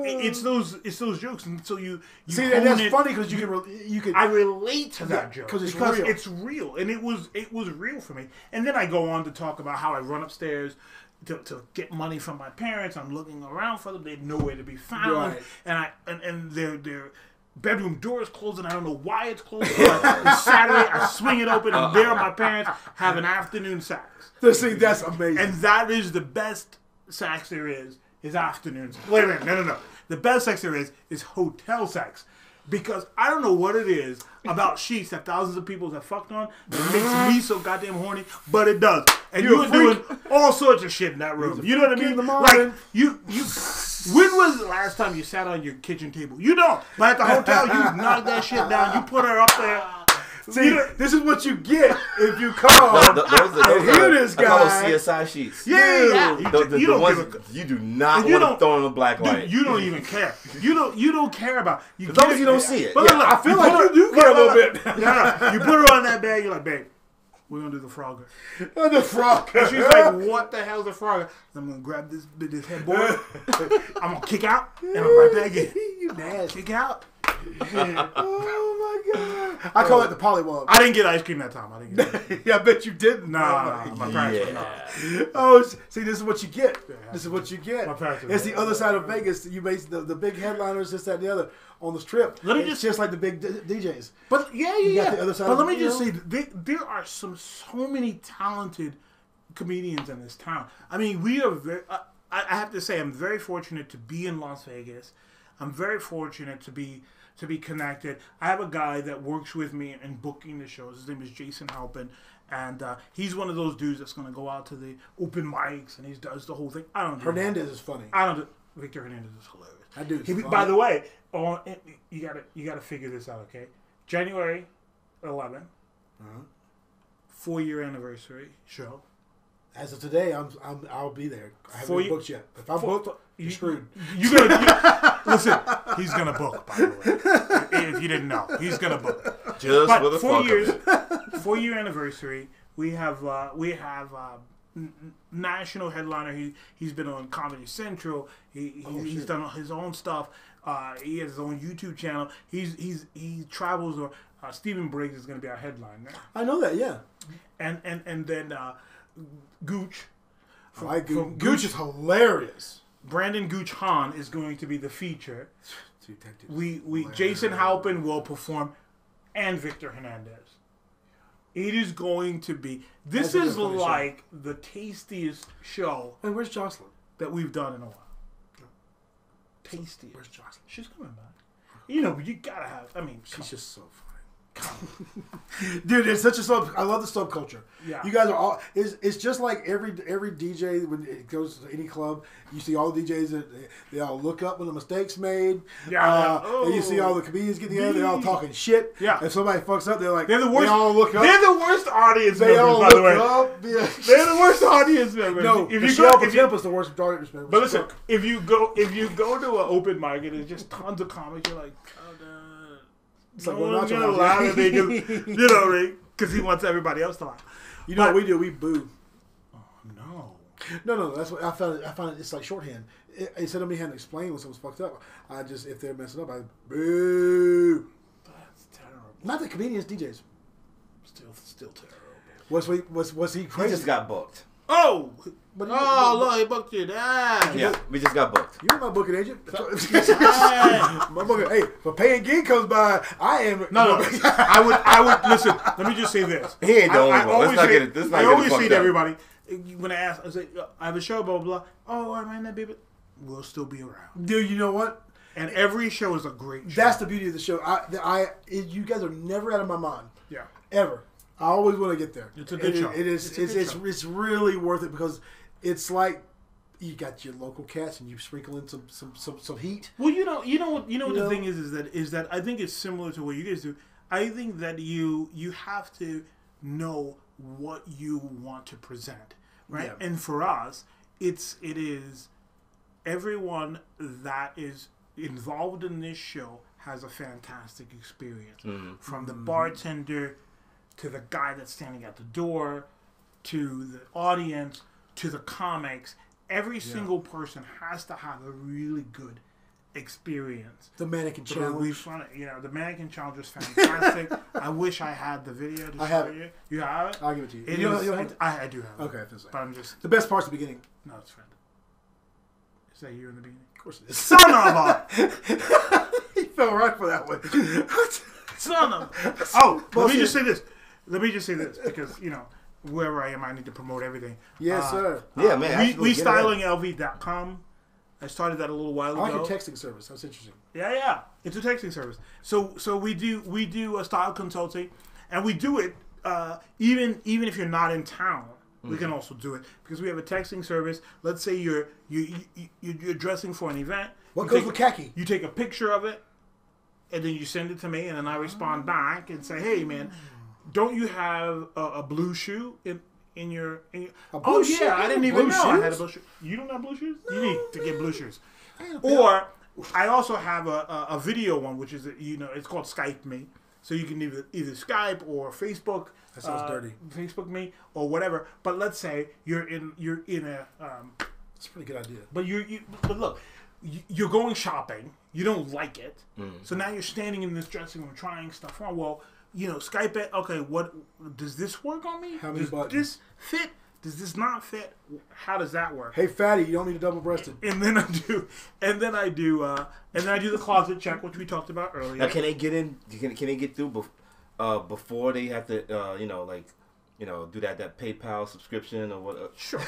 it's those jokes, and so you see, and that's funny because you can. I relate to that joke because it's real, and it was real for me. And then I go on to talk about how I run upstairs to get money from my parents. I'm looking around for them. They're nowhere to be found. Right. And their bedroom door is closed, and I don't know why it's closed. But it's Saturday. I swing it open, and there my parents having afternoon sex. See, that's amazing. And that is the best sex there is afternoons. Wait a minute, no. The best sex there is hotel sex. Because I don't know what it is about sheets that thousands of people have fucked on that makes me so goddamn horny, but it does. And you were doing all sorts of shit in that room. You know what I mean? Like, you. When was the last time you sat on your kitchen table? You don't. But at the hotel, you knock that shit down. You put her up there. See, this is what you get if you call and hear this guy. I call those CSI sheets. Yeah. The ones you do not want to throw in a black light. You don't even care. You don't care about. As long as you don't see it. But look, I feel like you do care a little bit. No. You put her on that bed. You're like, babe, we're gonna do the Frogger. The Frogger. And she's like, what the hell's the Frogger? I'm gonna grab this headboard. I'm gonna kick out, and I'm right back in. You nasty. Kick out. Oh my god! I call it the pollywog. I didn't get ice cream that time. I didn't get it. Yeah, I bet you didn't. Nah, my parents were not. Oh, see, this is what you get. This is what you get. My parents were It's the other side of Vegas. You base the big headliners, this, that, and the other on the strip. It's just like the big DJs. But yeah. The other side but let me just say, there are so many talented comedians in this town. I mean, we are very. I have to say, I'm very fortunate to be in Las Vegas. I'm very fortunate to be connected. I have a guy that works with me in booking the shows. His name is Jason Halpin, and he's one of those dudes that's going to go out to the open mics and he does the whole thing. I don't. Hernandez is funny. Victor Hernandez is hilarious. I do. By the way, you gotta figure this out, okay? January 11th, 4-year anniversary show. As of today, I'll be there. I haven't booked yet. If I'm booked, you're screwed. Listen, he's gonna book. By the way, if you didn't know, he's gonna book. Just but with a 4 years, 4-year anniversary. We have national headliner. He's been on Comedy Central. He's done his own stuff. He has his own YouTube channel. He travels. Or Stephen Briggs is going to be our headliner. I know that. Yeah. And then Gooch. Gooch is hilarious. Brandon Gooch Hahn is going to be the feature. Jason Halpin will perform, and Victor Hernandez. It is going to be. This is like the tastiest show. And where's Jocelyn? That we've done in a while. Tastiest. Where's Jocelyn? She's coming back. You know, you gotta have. I mean, she's just so funny. Dude, it's such a I love the subculture. Yeah. You guys are all. It's just like every DJ when it goes to any club. You see all the DJs that they all look up when a mistake's made. Yeah. And you see all the comedians get together. They're all talking shit. Yeah. If somebody fucks up, they're like they're the worst. They all look up. They're the worst audience they members. all by look the way. up. Yeah. They're the worst audience members. No, if Temp is the worst audience member. But listen, if you go to an open mic and there's just tons of comics, you're like, it's like, no one's gonna laugh because he wants everybody else to laugh. You know what we do? We boo. Oh no. No. That's what I found. It's like shorthand. Instead of me having to explain when someone's fucked up, I just if they're messing up, I boo. That's terrible. Not the comedians, DJs. Still terrible. Was he crazy? He just got booked. Oh. Look, he booked you. Yeah, we just got booked. You're my booking agent. My booking. Hey, if a paying gig comes by, I am. No. I would listen. Let me just say this. He ain't the only one. I always say to everybody when I ask, I say, I have a show, blah blah blah. Oh, I might not be, but we'll still be around. Dude, you know what? And every show is a great show. That's the beauty of the show. You guys are never out of my mind. Yeah. Ever. I always want to get there. It's a good show. It's really worth it because it's like you got your local cats and you sprinkle in some heat. Well, you know what the thing is that I think it's similar to what you guys do. I think that you have to know what you want to present, right? Yeah. And for us, it is everyone that is involved in this show has a fantastic experience, from the bartender to the guy that's standing at the door, to the audience, to the comics. Every single person has to have a really good experience. The mannequin So challenge. the mannequin challenge was fantastic. I wish I had the video to show you. You have it? I'll give it to you. It you is, don't have it? I do have it. Okay, that's But I'm just... the best part's the beginning. No, it's friend. Is that you in the beginning? Of course it is. Son of a... He fell right for that one. Son of... Oh, let me just say this. Because, wherever I am, I need to promote everything. Yes, sir. Yeah, man. WeStylingLV.com. I started that a little while ago. I like your texting service. That's interesting. Yeah. It's a texting service. So we do a style consulting, and we do it even if you're not in town. We can also do it because we have a texting service. Let's say you're dressing for an event. What goes with khaki? You take a picture of it, and then you send it to me, and then I respond back and say, "Hey, man, don't you have a blue shoe in your oh shoe? yeah, I didn't even know I had a shoes? blue shoe. You don't have blue shoes? No. You need to get blue shoes." Or I also have a video one, which is it's called Skype Me, so you can either Skype or Facebook. That sounds dirty. Facebook Me or whatever. But let's say you're in a. It's a pretty good idea. But look, you're going shopping. You don't like it, so now you're standing in this dressing room trying stuff on. Well, Skype it. Okay, what does this work on me? How many does buttons? This fit? Does this not fit? How does that work? Hey, fatty, you don't need a double-breasted. And then I do the closet check, which we talked about earlier. Now, can they get in? Can they get through before they have to? Do that PayPal subscriction or what? Sure.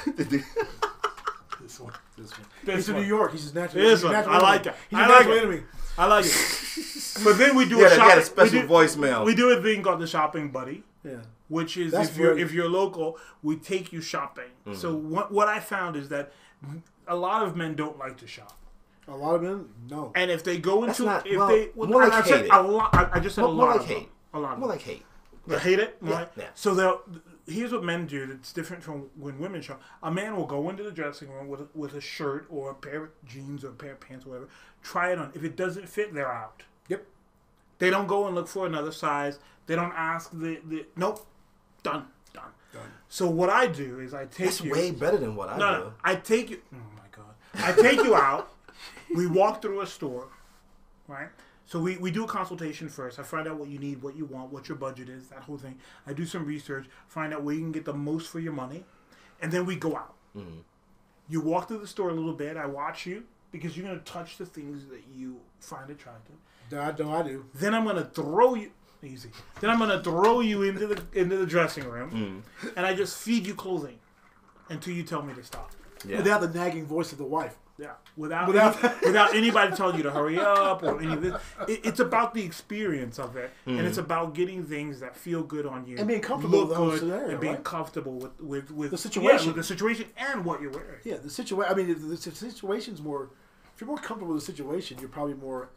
This one. This He's in one. New York. He's his natural. This he's one. natural I enemy. like it. He's I a like natural it. enemy. I like it. But then we do You a got shopping. a special voicemail. We do a thing called the shopping buddy. Yeah. Which is That's if you're local, we take you shopping. So what I found is that a lot of men don't like to shop. A lot of men, no. And if they go into more like hate it. I just said a lot like of hate. A lot of More like hate. They hate it? Yeah. So here's what men do that's different from when women shop. A man will go into the dressing room with a shirt or a pair of jeans or a pair of pants or whatever, try it on. If it doesn't fit, they're out. Yep. They don't go and look for another size. They don't ask nope. Done. So what I do is I take you. That's way better than what I do. No, I take you. Oh my God. I take you out. We walk through a store, right? So we do a consultation first. I find out what you need, what you want, what your budget is, that whole thing. I do some research, find out where you can get the most for your money, and then we go out. Mm-hmm. You walk through the store a little bit. I watch you because you're going to touch the things that you find attractive. I do. Then I'm going to throw you. Easy. Then I'm going to throw you into the dressing room, and I just feed you clothing until you tell me to stop. Yeah. Without the nagging voice of the wife. Yeah, without anybody telling you to hurry up or any of this. It's about the experience of it, and it's about getting things that feel good on you and being comfortable with the whole good, scenario, and being right? comfortable with the situation, with the situation and what you're wearing. Yeah, the situation. I mean, the situation's more. If you're more comfortable with the situation, you're probably more.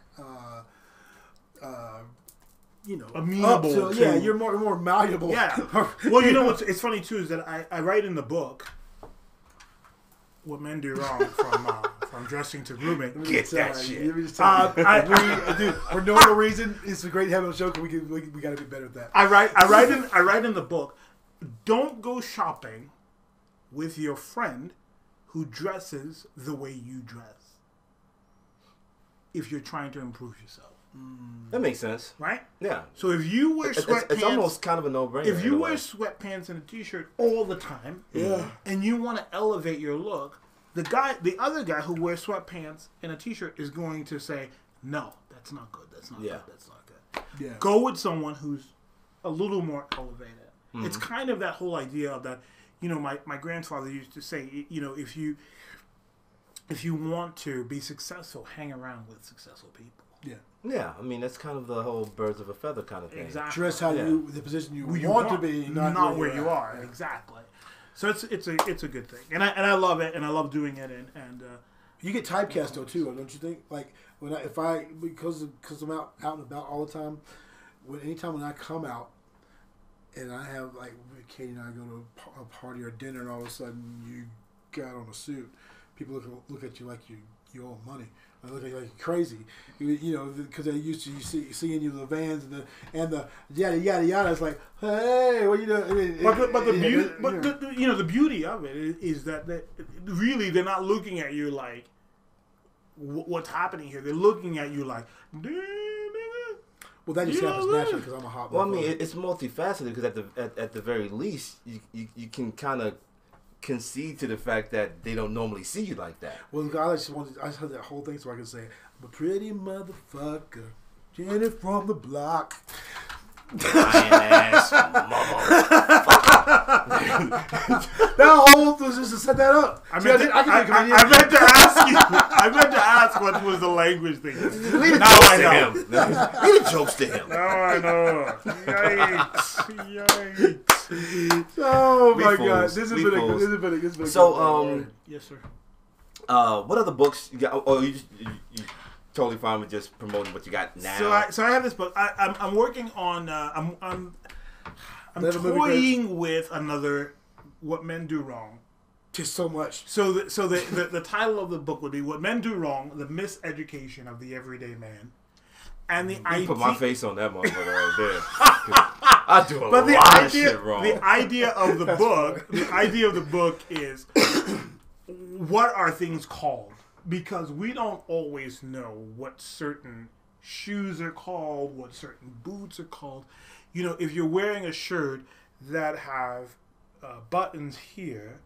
Amenable. Yeah, you're more malleable. Yeah. Well, what's it's funny too is that I write in the book what men do wrong from dressing to grooming. Get that shit. For no other reason, it's a great having a show. We got to be better at that. I write in the book. Don't go shopping with your friend who dresses the way you dress. If you're trying to improve yourself. That makes sense. Right? Yeah. So if you wear sweatpants... It's almost kind of a no-brainer. If you wear sweatpants and a t-shirt all the time, and you want to elevate your look, the other guy who wears sweatpants and a t-shirt is going to say, no, that's not good, that's not good, that's not good. Yeah. Go with someone who's a little more elevated. Mm-hmm. It's kind of that whole idea of that, my grandfather used to say, if you want to be successful, hang around with successful people. Yeah. Yeah, I mean, that's kind of the whole birds of a feather kind of thing. Exactly. Dress how the position you want to be, not where you are. Yeah. Exactly. So it's a good thing, and I love it, and I love doing it, and you get typecast though too, don't you think? Like because I'm out and about all the time. Anytime when I come out, and I have like Katie and I go to a party or dinner, and all of a sudden you got on a suit, people look at you like you owe money. I look at you like you're crazy, because they used to seeing you in the vans and the yada yada yada. It's like, hey, what you doing? The beauty of it is that really they're not looking at you like, what's happening here. They're looking at you like, damn, nigga. Well, that just happens naturally because I'm a hot. Well, I mean, it's multifaceted because at the very least, you can kind of concede to the fact that they don't normally see you like that. Well, I just heard that whole thing so I can say, I'm a pretty motherfucker, Jenny from the block. Lying ass motherfucker. That whole thing was just to set that up. I meant to ask you. I meant to ask what was the language thing. Now I know. Leave the jokes to him. Now I know. Yikes! Oh my fools. God! This has been a good. So yes, sir. What other books you got? Oh, you totally fine with just promoting what you got now. So I have this book. I'm working on. I'm toying with another What Men Do Wrong. Just so much. So the title of the book would be What Men Do Wrong: The Miseducation of the Everyday Man. And the idea. Put my face on that motherfucker right there. I do a lot of shit wrong. The idea of the book. The idea of the book is what are things called? Because we don't always know what certain shoes are called, what certain boots are called. You know, if you're wearing a shirt that have buttons here,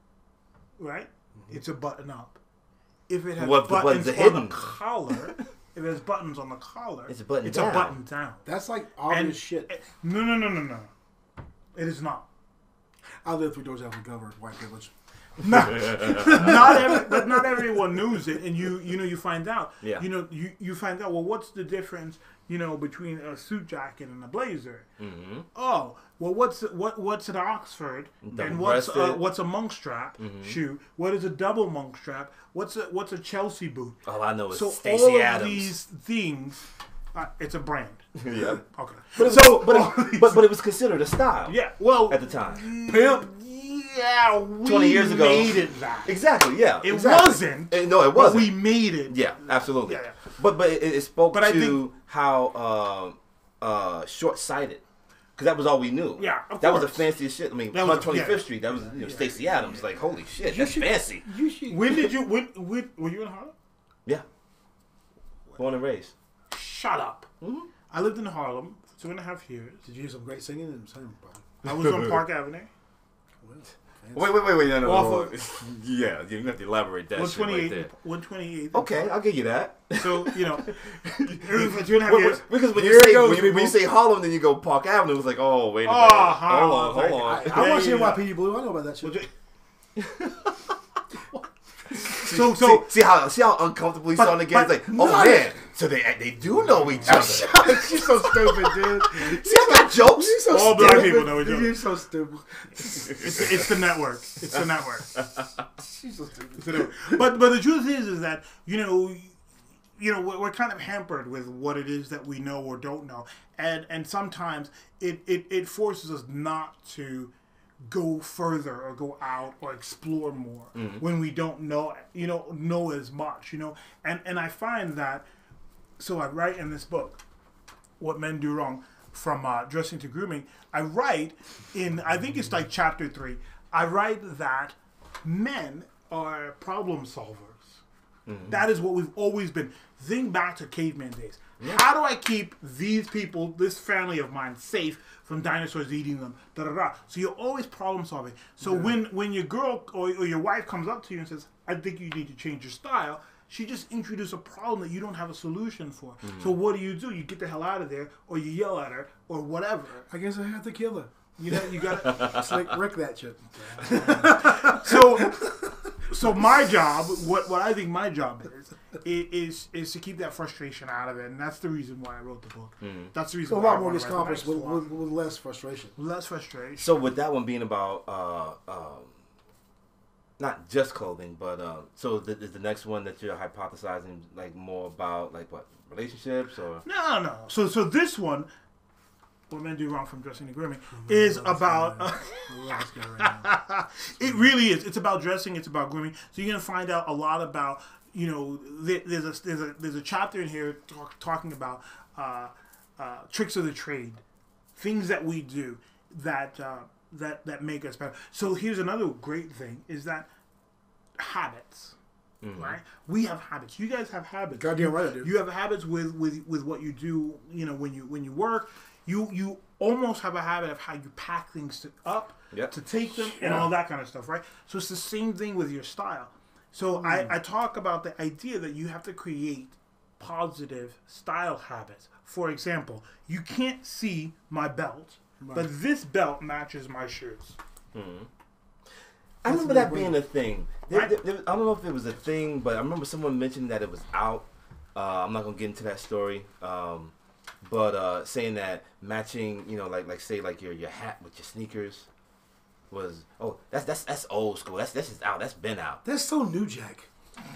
right? Mm-hmm. It's a button up. If it has buttons on the collar, if there's buttons on the collar, it's a button down. That's like obvious shit. No. It is not. I live 3 doors after Governor, white village. Not everyone knows it, and you find out. Yeah. You find out. Well, what's the difference? Between a suit jacket and a blazer. Mm-hmm. Oh, well, what's an Oxford and what's a monk strap shoe? What is a double monk strap? What's a Chelsea boot? All I know is so Stacey all Adams. of these things, it's a brand. Yeah. Okay. But it was considered a style. Yeah. Well, at the time, pimp. Yeah, we 20 years ago made it that. Exactly. Yeah. It wasn't. No, it wasn't. But we made it. Yeah, absolutely. Yeah. But it spoke to how short-sighted, because that was all we knew. Yeah, of that course. was the fanciest shit. I mean, that on 25th Street, that was Stacey Adams. Like, holy shit, that's fancy. When did you? When were you in Harlem? Yeah. Born and raised. Shut up. Mm-hmm. I lived in Harlem for 2.5 years. Did you hear some great singing and singing? I was on Park Avenue. Wait, no. Yeah, you have to elaborate that shit right there. 128. Okay, I'll give you that. So, for 2.5 years. Because when you say Harlem, then you go Park Avenue, it's like, oh, wait a minute. Hold on. I watch NYPD Blue. I know about that shit. So see how uncomfortable he sounded again? It's like, man, so they do know each other. She's so stupid, dude. See, I got jokes. So all stupid. black people know each other. You're so stupid. It's the network. It's the network. She's so stupid. But the truth is that we're kind of hampered with what it is that we know or don't know, and sometimes it forces us not to go further or go out or explore more when we don't know as much, and I find that. So I write in this book, What Men Do Wrong, from dressing to grooming. I write in, I think it's like chapter 3, I write that men are problem solvers. Mm-hmm. That is what we've always been. Think back to caveman days. Yeah. How do I keep these people, this family of mine, safe from dinosaurs eating them? Da, da, da. So you're always problem solving. So when your girl or your wife comes up to you and says, I think you need to change your style, she just introduced a problem that you don't have a solution for. Mm-hmm. So what do? You get the hell out of there, or you yell at her, or whatever. I guess I have to kill her. You got to... It's like wreck that shit. So my job, what I think my job is to keep that frustration out of it, and that's the reason why I wrote the book. Mm-hmm. That's the reason. So a lot more gets accomplished with less frustration. Less frustration. So with that one being about not just clothing, but so is the next one that you're hypothesizing like more about like what, relationships or no. So this one, What Men Do Wrong from Dressing to Grooming, is about. It really is. It's about dressing. It's about grooming. So you're gonna find out a lot about. There's a chapter in here talking about tricks of the trade, things that we do that make us better. So here's another great thing is that habits. right? We have habits. You guys have habits. Goddamn right I do. You have habits with what you do. You know, when you work, you almost have a habit of how you pack things up to take them and all that kind of stuff, right? So it's the same thing with your style. So I talk about the idea that you have to create positive style habits. For example, you can't see my belt, but this belt matches my shoes. I remember that being a thing. I don't know if it was a thing, but I remember someone mentioned that it was out. I'm not gonna get into that story, but saying that matching, you know, like say like your hat with your sneakers was that's old school. That's just out. That's been out. That's so new, Jack.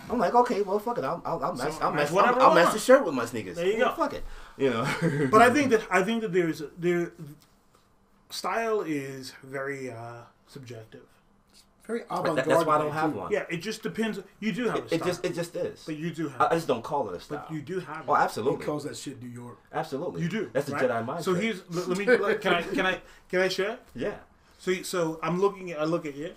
I'm like, okay, well, fuck it. I'll match the shirt with my sneakers. There you go. Fuck it. You know. But I think that there style is very subjective. Very avant-garde. That's why I don't have one. Yeah, it just depends. You do have a style. It just is. But you do have. I just don't call it a style. But you do have. Oh, absolutely. He calls that shit New York. Absolutely. You do. That's the Jedi mindset. So here's. Let me. Can I share? Yeah. So I look at you,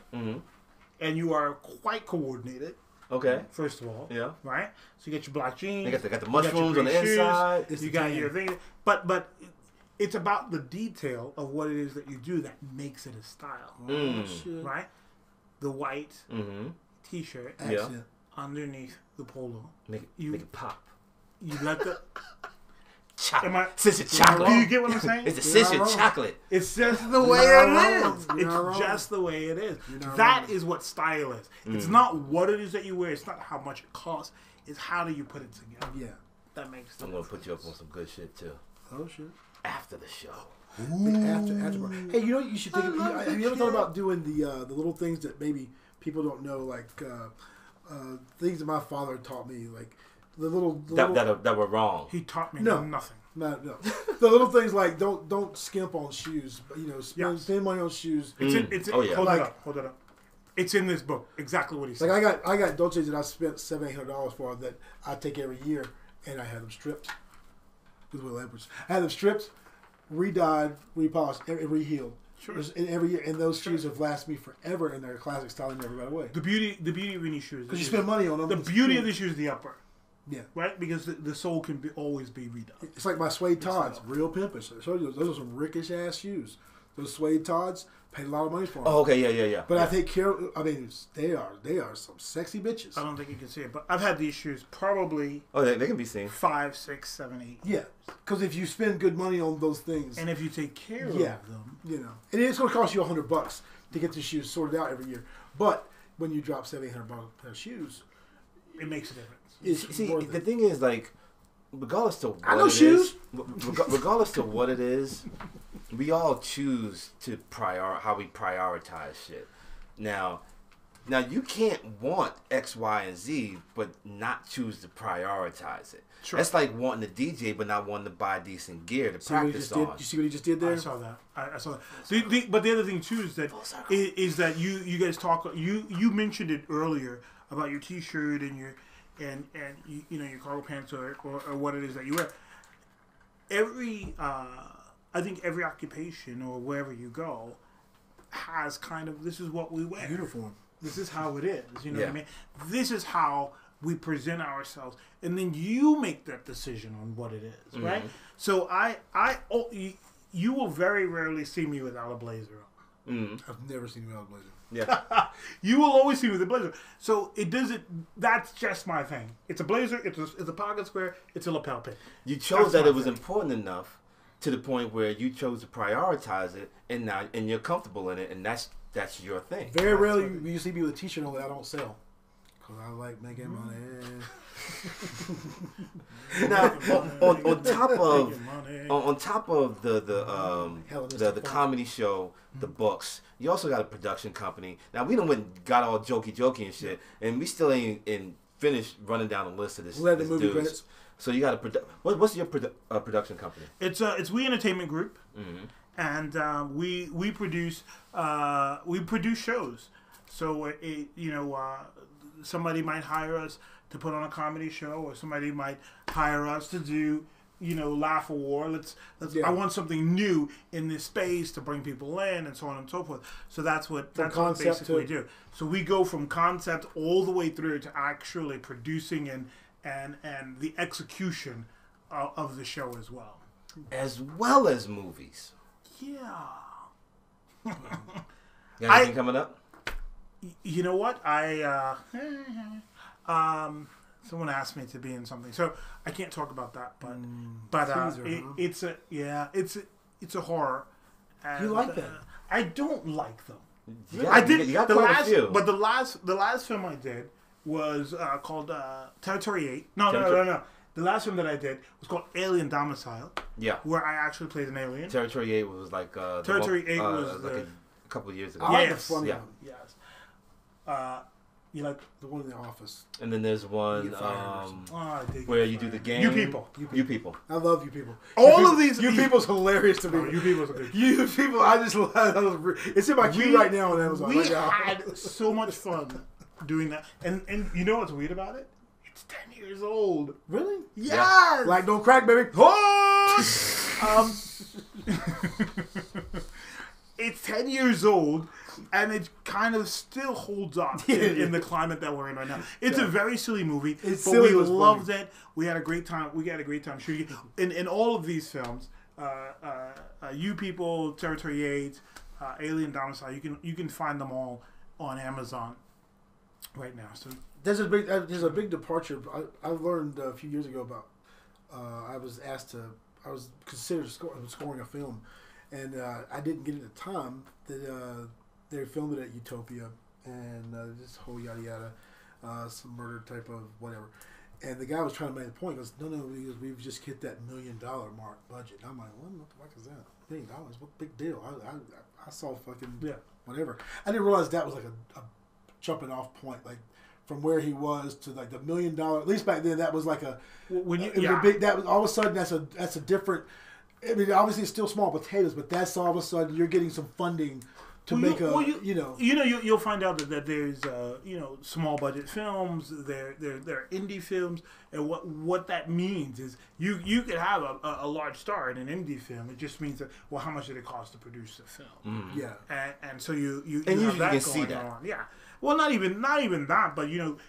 and you are quite coordinated. Okay. First of all. Yeah. Right. So you got your black jeans. They got the mushrooms on the inside. You got your thing. But it's about the detail of what it is that you do that makes it a style. Right. The white T-shirt underneath the polo. Make it pop. You let the Cinnamon chocolate. Do you get what I'm saying? It's a cinnamon chocolate. It's just the way it is. It's just the way it is. That is what style is. It's not what it is that you wear. It's not how much it costs. It's how do you put it together. Yeah. That makes sense. I'm going to put you up on some good shit, too. Oh, shit. After the show. After. Hey, you know what you should think of? Have you ever thought about doing the little things that maybe people don't know, like things that my father taught me, like the little that were wrong. He taught me nothing. No. The little things like don't skimp on shoes, but, you know, spend money on shoes. Hold it up. It's in this book. Exactly what he said. Like I got Dolces that I spent $700-800 for that I take every year, and I had them stripped with Will Edwards. I had them stripped, re-dyed, repolished, rehealed. Sure. And every year, and those shoes have lasted me forever, and they're a classic style and never got away. The beauty of any shoes, because you spend money on them. The beauty of the shoe is the upper. Yeah. Right? Because the sole can always be redone. It's like my suede Todds, real pimpish. I showed you those are some rickish ass shoes. Those suede Todds, paid a lot of money for them. Oh, okay, yeah. But I take care of, I mean, they are some sexy bitches. I don't think you can see it, but I've had these shoes probably... Oh, they can be seen. 5, 6, 7, 8. Yeah. Because if you spend good money on those things... And if you take care of them... You know. And it's going to cost you $100 to get the shoes sorted out every year. But when you drop $700-800 pair of shoes... It makes a difference. See, the thing is, like, regardless to what regardless to what it is, we all choose to how we prioritize shit. Now you can't want X, Y, and Z, but not choose to prioritize it. Sure. That's like wanting to DJ, but not wanting to buy decent gear to practice on. You see what he just did there? I saw that. I saw that. But the other thing too is that you guys talk. You mentioned it earlier about your T-shirt and your. And you know, your cargo pants or what it is that you wear. I think every occupation or wherever you go has kind of, this is what we wear. Uniform. This is how it is. You know what I mean? This is how we present ourselves, and then you make that decision on what it is, right? So you will very rarely see me without a blazer on. I've never seen you without a blazer. Yeah, you will always see me with a blazer. So it doesn't. That's just my thing. It's a blazer. It's a pocket square. It's a lapel pin. You chose that it was important enough to the point where you chose to prioritize it, and you're comfortable in it, and that's your thing. Very rarely you see me with a T-shirt on that I don't sell, because I like making money. Now, on top of the comedy show, the books, you also got a production company. Now we done got all jokey and shit, and we still ain't finished running down the list of this. We'll have the movie credits. So you got what's your production company? It's We Entertainment Group, and we produce shows. So somebody might hire us to put on a comedy show, or somebody might hire us to do laugh or war. Let's. I want something new in this space to bring people in, and so on and so forth. So that's what basically we do. So we go from concept all the way through to actually producing and the execution of the show as well. As well as movies. Yeah. Got anything coming up? You know what? Someone asked me to be in something, so I can't talk about that. But it's a horror. You like them? I don't like them. Yeah, I did. You got quite a few. But the last film I did was called Territory 8. No. The last film that I did was called Alien Domicile. Yeah. Where I actually played an alien. Territory 8 was like Territory 8 was like a couple of years ago. Yes. Yes. You like the one in the office. And then there's one where you do the game. You People. I love You People. You People's hilarious to me. You People's good. You People, I just love. It's in my queue right now on Amazon. We had so much fun doing that. And you know what's weird about it? It's 10 years old. Really? Yes. Yeah. Like don't crack, baby. It's 10 years old, and it kind of still holds up in the climate that we're in right now. It's a very silly movie, but we loved it. We had a great time. We had a great time shooting it. In all of these films, You People, Territory 8, Alien Domicile, you can find them all on Amazon right now. So there's a big departure. I learned a few years ago about. I was considered scoring a film. And I didn't get it at the time that they filmed it at Utopia and this whole yada yada, some murder type of whatever. And the guy was trying to make the point. He goes, no, we've just hit that $1 million mark budget. And I'm like, what the fuck is that? $1 million? What big deal? I saw fucking whatever. I didn't realize that was like a jumping off point, like from where he was to like the $1 million. At least back then, that was like a big. That was all of a sudden that's a different. I mean, obviously it's still small potatoes, but that's all of a sudden you're getting some funding to you'll find out that there's small budget films, there are indie films, and what that means is you could have a large star in an indie film. It just means that how much did it cost to produce the film? Yeah, and so you and have that can going see that. on. Yeah, well, not even that, but you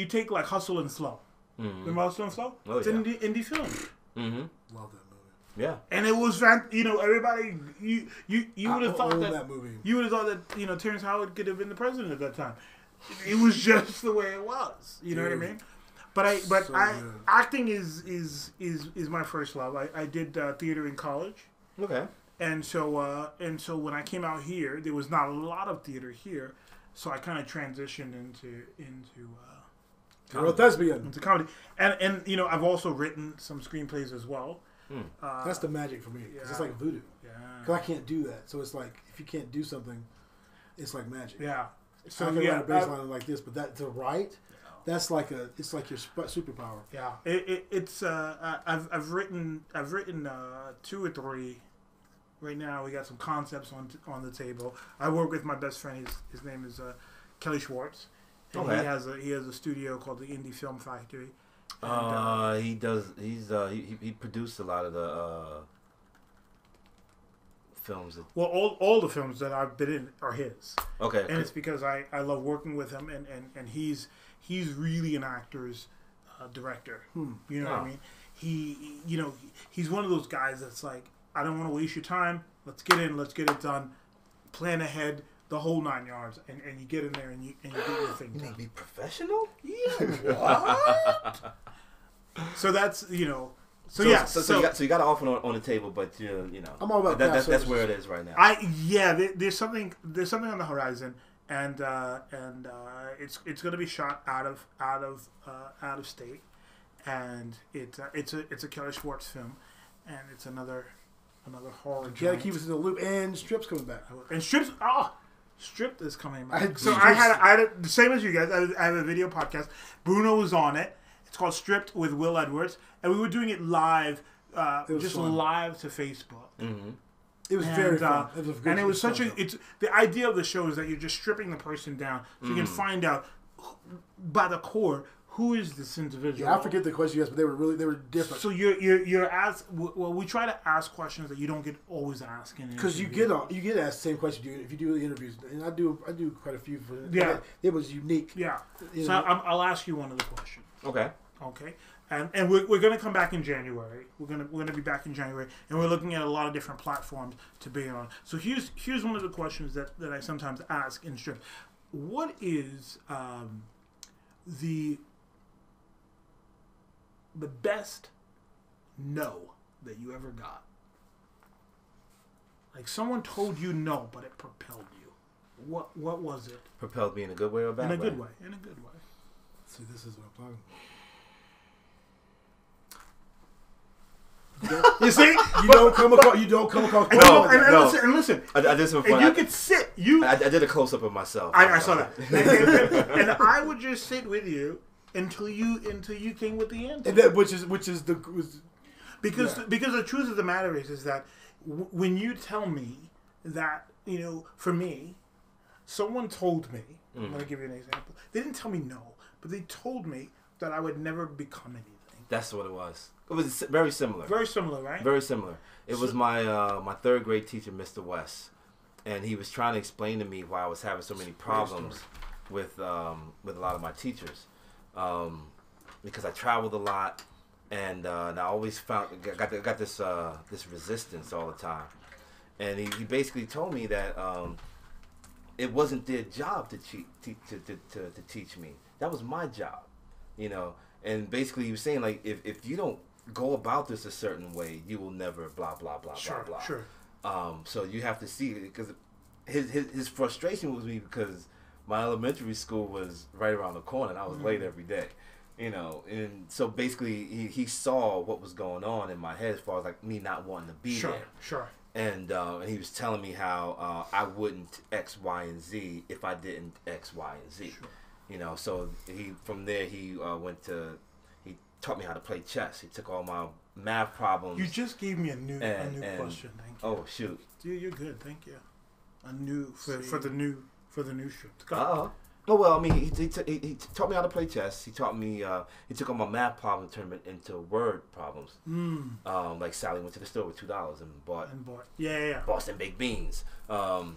take like Hustle and Flow. Remember Hustle and Flow? Oh, it's an indie film. Mm-hmm. Love that. Yeah, and it was everybody. You would have thought that movie. You would have thought that Terrence Howard could have been the president at that time. It was just the way it was. You know what I mean? But acting is my first love. I did theater in college. Okay. And so when I came out here, there was not a lot of theater here, so I kind of transitioned into comedy. And I've also written some screenplays as well. That's the magic for me. Cause it's like voodoo. Yeah. Because I can't do that. So it's like, if you can't do something, it's like magic. Yeah. So I can write a baseline like this, but to write, that's like it's like your superpower. Yeah. It's I've written 2 or 3. Right now we got some concepts on the table. I work with my best friend. His name is Kelly Schwartz. And he has a studio called the Indie Film Factory. And, he does. He produced a lot of the films. Well, all the films that I've been in are his. Okay. And it's because I love working with him, and he's really an actor's director. You know what I mean? He's one of those guys that's like, I don't want to waste your time. Let's get in. Let's get it done. Plan ahead. The whole 9 yards, and you get in there and you get your thing done. You be professional? Yeah. What? So that's So you got an offer on the table, but I'm all about that's where it is right now. There's something on the horizon, and it's going to be shot out of state, and it's a Kelly Schwartz film, and it's another horror. You gotta keep us in the loop, and Strip's coming back. And Stripped is coming back. I had the same as you guys. I have a video podcast. Bruno was on it. It's called Stripped with Will Edwards, and we were doing it live, live to Facebook. Mm-hmm. It was very fun. It was and it was the idea of the show is that you're just stripping the person down, so you can find out by the core who is this individual? Yeah, I forget the question you asked, but they were different. So you're asked. Well, we try to ask questions that you don't get always asked in. Because you get asked the same question if you do the interviews, and I do quite a few. Yeah, it was unique. Yeah. So I'll ask you one of the questions. Okay. Okay. And we're gonna come back in January. We're gonna be back in January, and we're looking at a lot of different platforms to be on. So here's one of the questions that I sometimes ask in strips. What is the best no that you ever got? Like someone told you no, but it propelled you. What was it? Propelled me in a good way or a bad way? In a good way. In a good way. See, this is what I'm talking about. You see, you don't come across. And listen. I did some fun. And you could sit. I did a close up of myself. I saw that. And I would just sit with you until you came with the answer. And that, which is because the truth of the matter is that when you tell me that, for me, someone told me. I'm going to give you an example. They didn't tell me no, but they told me that I would never become anything. That's what it was. It was very similar. Very similar, right? Very similar. It was my my third grade teacher, Mr. West, and he was trying to explain to me why I was having so many problems with a lot of my teachers, because I traveled a lot, and I always got this resistance all the time, and he basically told me that it wasn't their job to teach me. That was my job, And basically, he was saying, like, if you don't go about this a certain way, you will never blah blah blah blah blah. Sure. So you have to see it, because his frustration was me because my elementary school was right around the corner and I was late every day, And so basically, he saw what was going on in my head as far as like me not wanting to be there. Sure. And he was telling me how I wouldn't X, Y, and Z if I didn't X, Y, and Z. Sure. So from there he taught me how to play chess. He took all my math problems. You just gave me a new question. Thank you. Oh shoot. You're good. Thank you. A new for the new script. Oh well, I mean, he taught me how to play chess. He taught me. He took all my math problems and turned them into word problems. Like Sally went to the store with $2 and bought. Yeah. Boston baked beans. I love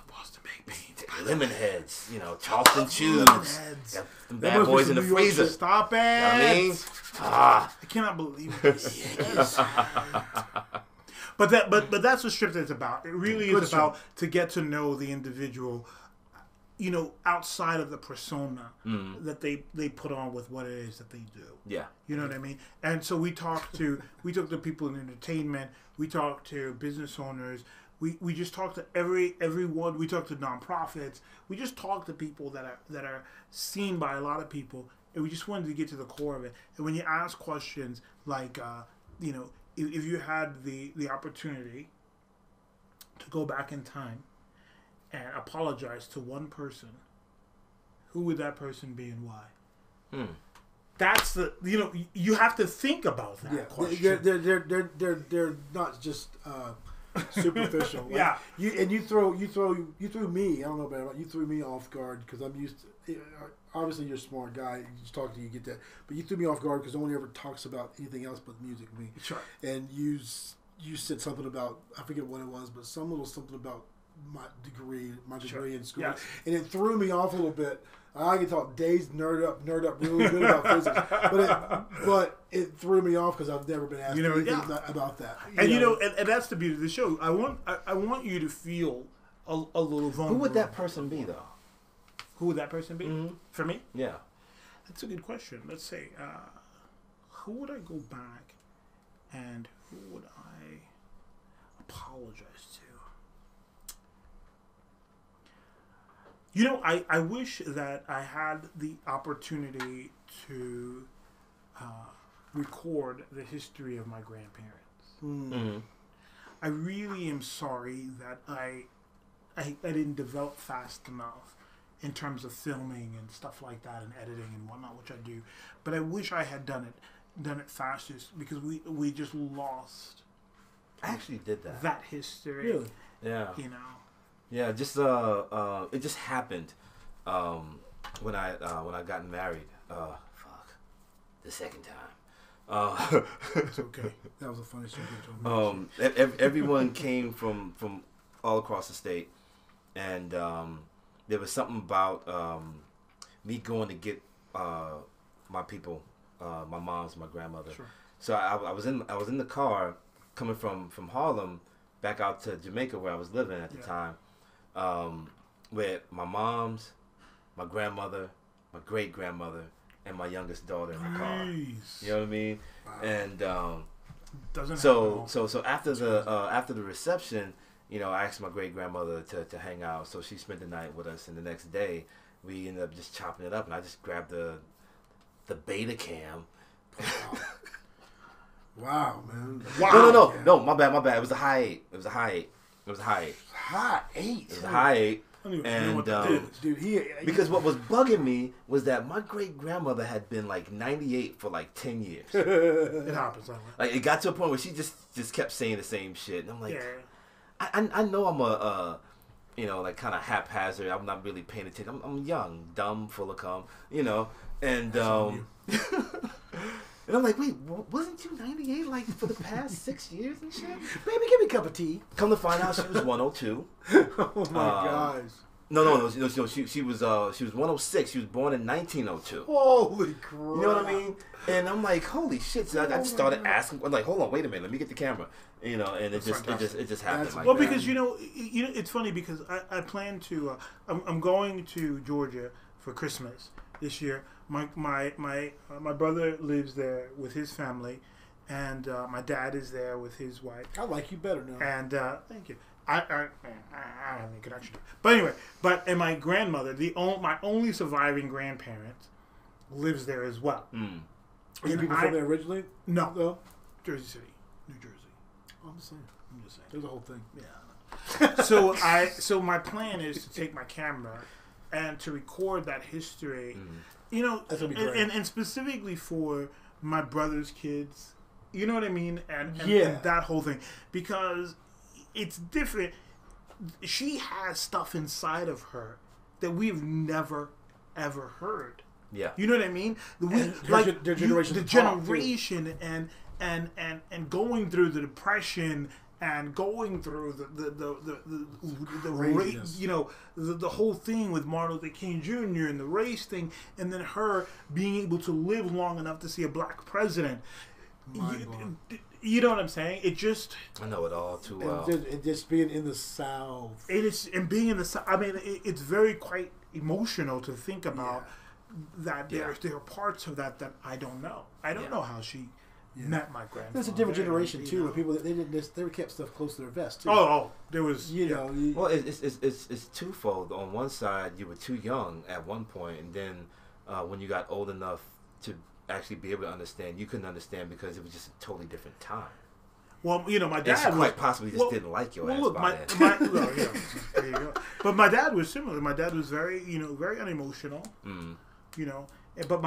Boston baked beans. Lemon heads, Charleston chews. Got them bad boys in the freezer. Stop it! You know what I mean? I cannot believe this. But that's what Stripped is about. It really is about to get to know the individual, outside of the persona that they put on with what it is that they do. Yeah. You know what I mean? And so we talk to people in entertainment. We talk to business owners. We just talk to everyone. We talk to nonprofits. We just talk to people that are seen by a lot of people, and we just wanted to get to the core of it. And when you ask questions like, if you had the opportunity to go back in time and apologize to one person, who would that person be and why? That's you have to think about that question. They're not just superficial. Yeah. You threw me. I don't know about it. You threw me off guard because I'm used to. Obviously, you're a smart guy. You just talk to you, get that. But you threw me off guard because no one ever talks about anything else but music with me. Sure. And you said something about, I forget what it was, but something about my degree in school, yes. And it threw me off a little bit. I can talk days nerd up really good about physics, but it threw me off because I've never been asked anything about that. And and that's the beauty of the show. I want you to feel a little vulnerable. Who would that person be, though? Who would that person be? Mm-hmm. For me? Yeah. That's a good question. Let's say, who would I go back and who would I apologize to? I wish that I had the opportunity to record the history of my grandparents. Mm-hmm. I really am sorry that I didn't develop fast enough in terms of filming and stuff like that and editing and whatnot, which I do. But I wish I had done it faster because we just lost. I actually did that. That history. Really? Yeah. Yeah, just it just happened when I got married. the second time. It's okay. That was the funniest joke you told me. Everyone came from all across the state, and there was something about me going to get my people, my mom's, my grandmother. Sure. So I was in the car coming from Harlem back out to Jamaica where I was living at the time, with my mom's, my grandmother, my great grandmother, and my youngest daughter in the car. You know what I mean? Wow. And so after the reception, you know, I asked my great grandmother to hang out. So she spent the night with us, and the next day we ended up just chopping it up, and I just grabbed the Beta Cam. Wow, man. Wow. No, my bad. It was a high 8. It was a high 8. High 8. It was a high 8. And dude, because what was bugging me was that my great grandmother had been like 98 for like 10 years. It happens. Like it got to a point where she just kept saying the same shit, and I'm like, I know I'm a you know, like kind of haphazard. I'm not really paying attention. I'm young, dumb, full of cum, you know, and and I'm like, wait, wasn't you 98 like for the past 6 years and shit? Baby, give me a cup of tea. Come to find out, she was 102. Oh my gosh. No. She was 106. She was born in 1902. Holy crap! You know what I mean? And I'm like, holy shit! So I just started asking, I'm like, hold on, wait a minute, let me get the camera. You know, and it just happened. Like well, that. because you know, it's funny because I plan to. I'm going to Georgia for Christmas this year. My brother lives there with his family, and my dad is there with his wife. I like you better now. And thank you. I don't have any connection to it. But anyway, and my grandmother, my only surviving grandparent, lives there as well. Are you people from there originally? No. Jersey City, New Jersey. Oh, I'm just saying. There's a whole thing. Yeah. So my plan is to take my camera and to record that history. You know, that's gonna be great. And specifically for my brother's kids. You know what I mean? And that whole thing. Because it's different. She has stuff inside of her that we've never, ever heard. Yeah. You know what I mean? The generation and going through the depression and going through the whole thing with Martin Luther King Jr. and the race thing, and then her being able to live long enough to see a black president. You know what I'm saying? It just... I know it all too well. And just being in the South. It is, and being in the South, I mean, it's very quite emotional to think about that there are parts of that I don't know. I don't know how she met my grandfather. There's a different generation, too, where people, they kept stuff close to their vest, too. Oh, there was... You know... Well, it's twofold. On one side, you were too young at one point, and then when you got old enough to actually be able to understand, you couldn't understand because it was just a totally different time. Well, you know, my dad quite possibly just didn't like your ass. Look, there you go. But my dad was similar. My dad was very unemotional. You know, but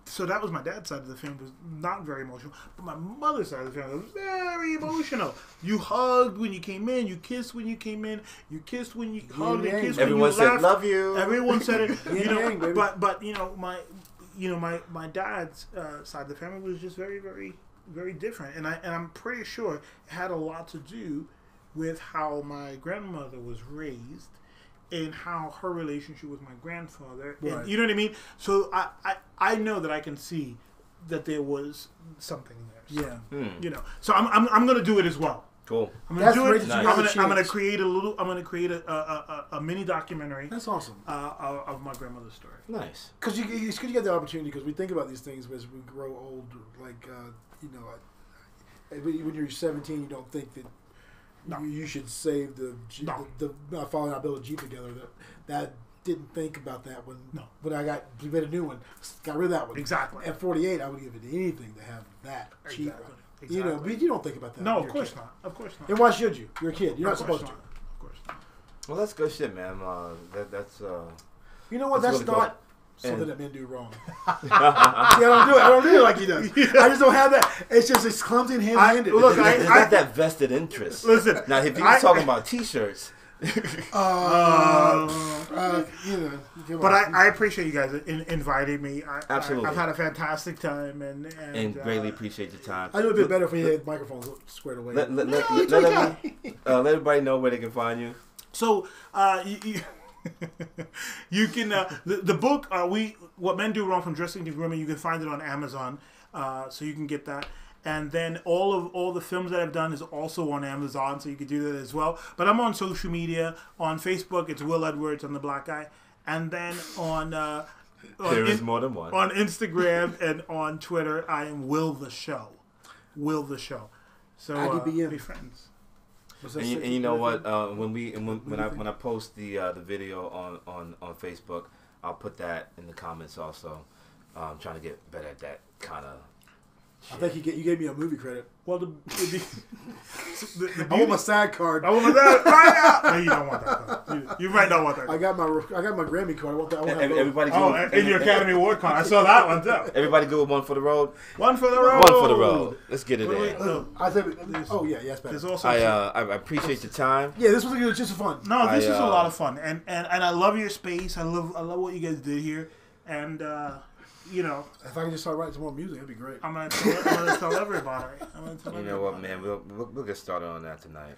so that was my dad's side of the family, was not very emotional. But my mother's side of the family was very emotional. You hugged when you came in. You kissed when you came in. You kissed when you hugged and kissed when you left. Everyone said love you. Everyone said it. You know, but you know my dad's side of the family was just very, very, very different, and I'm pretty sure it had a lot to do with how my grandmother was raised and how her relationship with my grandfather. Right. And, you know what I mean? So I know that I can see that there was something there. So, you know, so I'm gonna do it as well. Cool. I'm gonna do it. Nice. I'm gonna create a mini documentary. That's awesome. Of my grandmother's story. Nice. Because you get the opportunity. Because we think about these things as we grow old. Like you know, when you're 17, you don't think that you should save the falling out, build a Jeep together. That didn't think about that when we made a new one. Got rid of that one. Exactly. At 48, I would give it anything to have that cheap. Exactly. You know, but you don't think about that. No, of course not. Of course not. And why should you? You're a kid. You're not supposed to. Of course not. Well, that's good shit, man. That's you know what? That's really not something that men do wrong. See, I don't do it like he does. I just don't have that. It's clumsy and hand-handed. Look, I got that vested interest. Listen, now if he was talking about T-shirts, But I appreciate you guys inviting me. Absolutely. I've had a fantastic time and greatly appreciate your time. I know it'd be better if we had microphones squared away. Let everybody know where they can find you. So you can the book What Men Do Wrong from Dressing to Grooming. You can find it on Amazon, so you can get that. And then all the films that I've done is also on Amazon, so you can do that as well. But I'm on social media. On Facebook, it's Will Edwards. I'm the black guy. And then on there is more than one. On Instagram and on Twitter, I am Will the Show. Will the Show. So be friends. And you know what? When I post the video on Facebook, I'll put that in the comments also. I'm trying to get better at that kind of. I think you gave me a movie credit. Well, I want my SAG card. I want my SAG card. No, you don't want that card. You might not want that card. I got my Grammy card. I want that. Everybody and your Academy Award card. I saw that one too. Everybody go with One for the Road. One for the road. One for the road. Let's get it in. I think. Oh yeah, yes, better. I appreciate your time. Yeah, this was just fun. No, this is a lot of fun, and I love your space. I love what you guys did here, and. You know, if I can just start writing some more music, that'd be great. I'm gonna tell everybody. You know what, man? We'll get started on that tonight.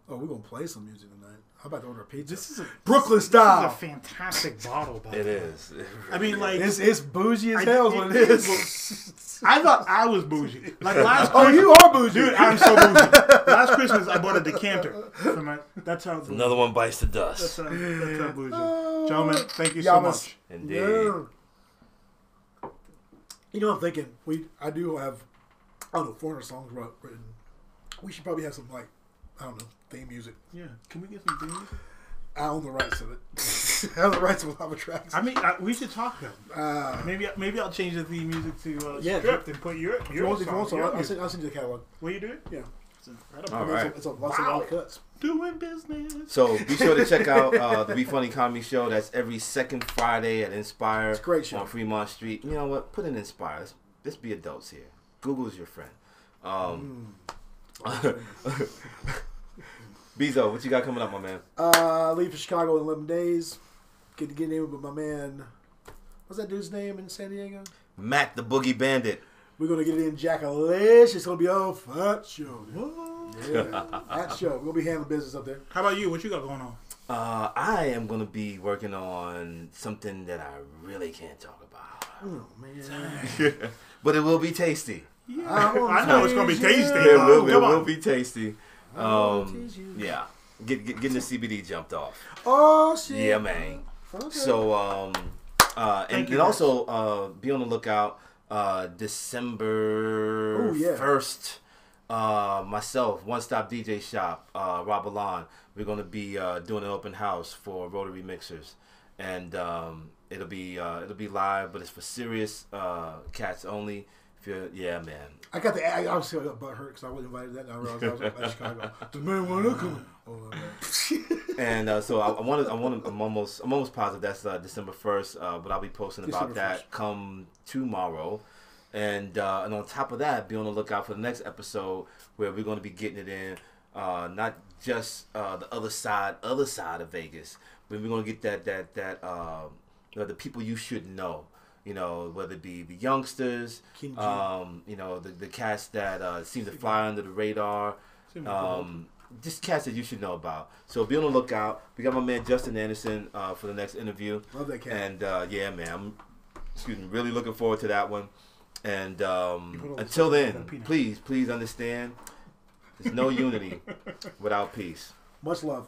Oh, we're gonna play some music tonight. How about to order a pizza? This is a Brooklyn style. This is a fantastic bottle. It is. I mean, like it's bougie as hell. What it is. I thought I was bougie. Like last. Oh, you are bougie, dude. I'm so bougie. Last Christmas, I bought a decanter. That's how. Bougie. Another one bites the dust. That's how bougie. Gentlemen, thank you so much. Indeed. Yeah. You know, I'm thinking I do have 400 songs written. We should probably have some theme music. Yeah, can we get some theme music? I own the rights of it. I own the rights of a lot of tracks. I mean, we should talk then. Maybe I'll change the theme music to script and put your song. I'll send you the catalog. Will you do it? Yeah. All right. It's a lots of cuts. Doing business. So be sure to check out the Be Funny Comedy Show. That's every second Friday at Inspire. It's a great show. On Fremont Street. You know what? Put in Inspire. Let's be adults here. Google's your friend. Bezo, what you got coming up, my man? Leave for Chicago in 11 days. Get in with my man. What's that dude's name in San Diego? Matt the Boogie Bandit. We're going to get it in Jackalish. It's going to be a fat show. Yeah, fat show. We're going to be handling business up there. How about you? What you got going on? I am going to be working on something that I really can't talk about. Oh, man. But it will be tasty. Yeah. I know it's going to be tasty. It will be tasty. Yeah. Getting the CBD jumped off. Oh, shit. Yeah, man. Okay. So, and also be on the lookout. December 1st, myself, One Stop DJ Shop, Rob Alon, we're going to be doing an open house for Rotary Mixers, and it'll be live, but it's for serious cats only. Man. I got I obviously got butt hurt because I wasn't invited to that. I realized I was at Chicago. The man wanted to come. And so I'm almost positive that's December 1st, but I'll be posting about that come tomorrow. And on top of that, be on the lookout for the next episode where we're going to be getting it in, not just the other side of Vegas, but we're going to get that the people you should know. You know, whether it be the youngsters, you know, the cats that seem to fly under the radar, just cats that you should know about. So be on the lookout. We got my man Justin Anderson for the next interview. Love that cat. And man, I'm really looking forward to that one. And until then, please understand, there's no unity without peace. Much love.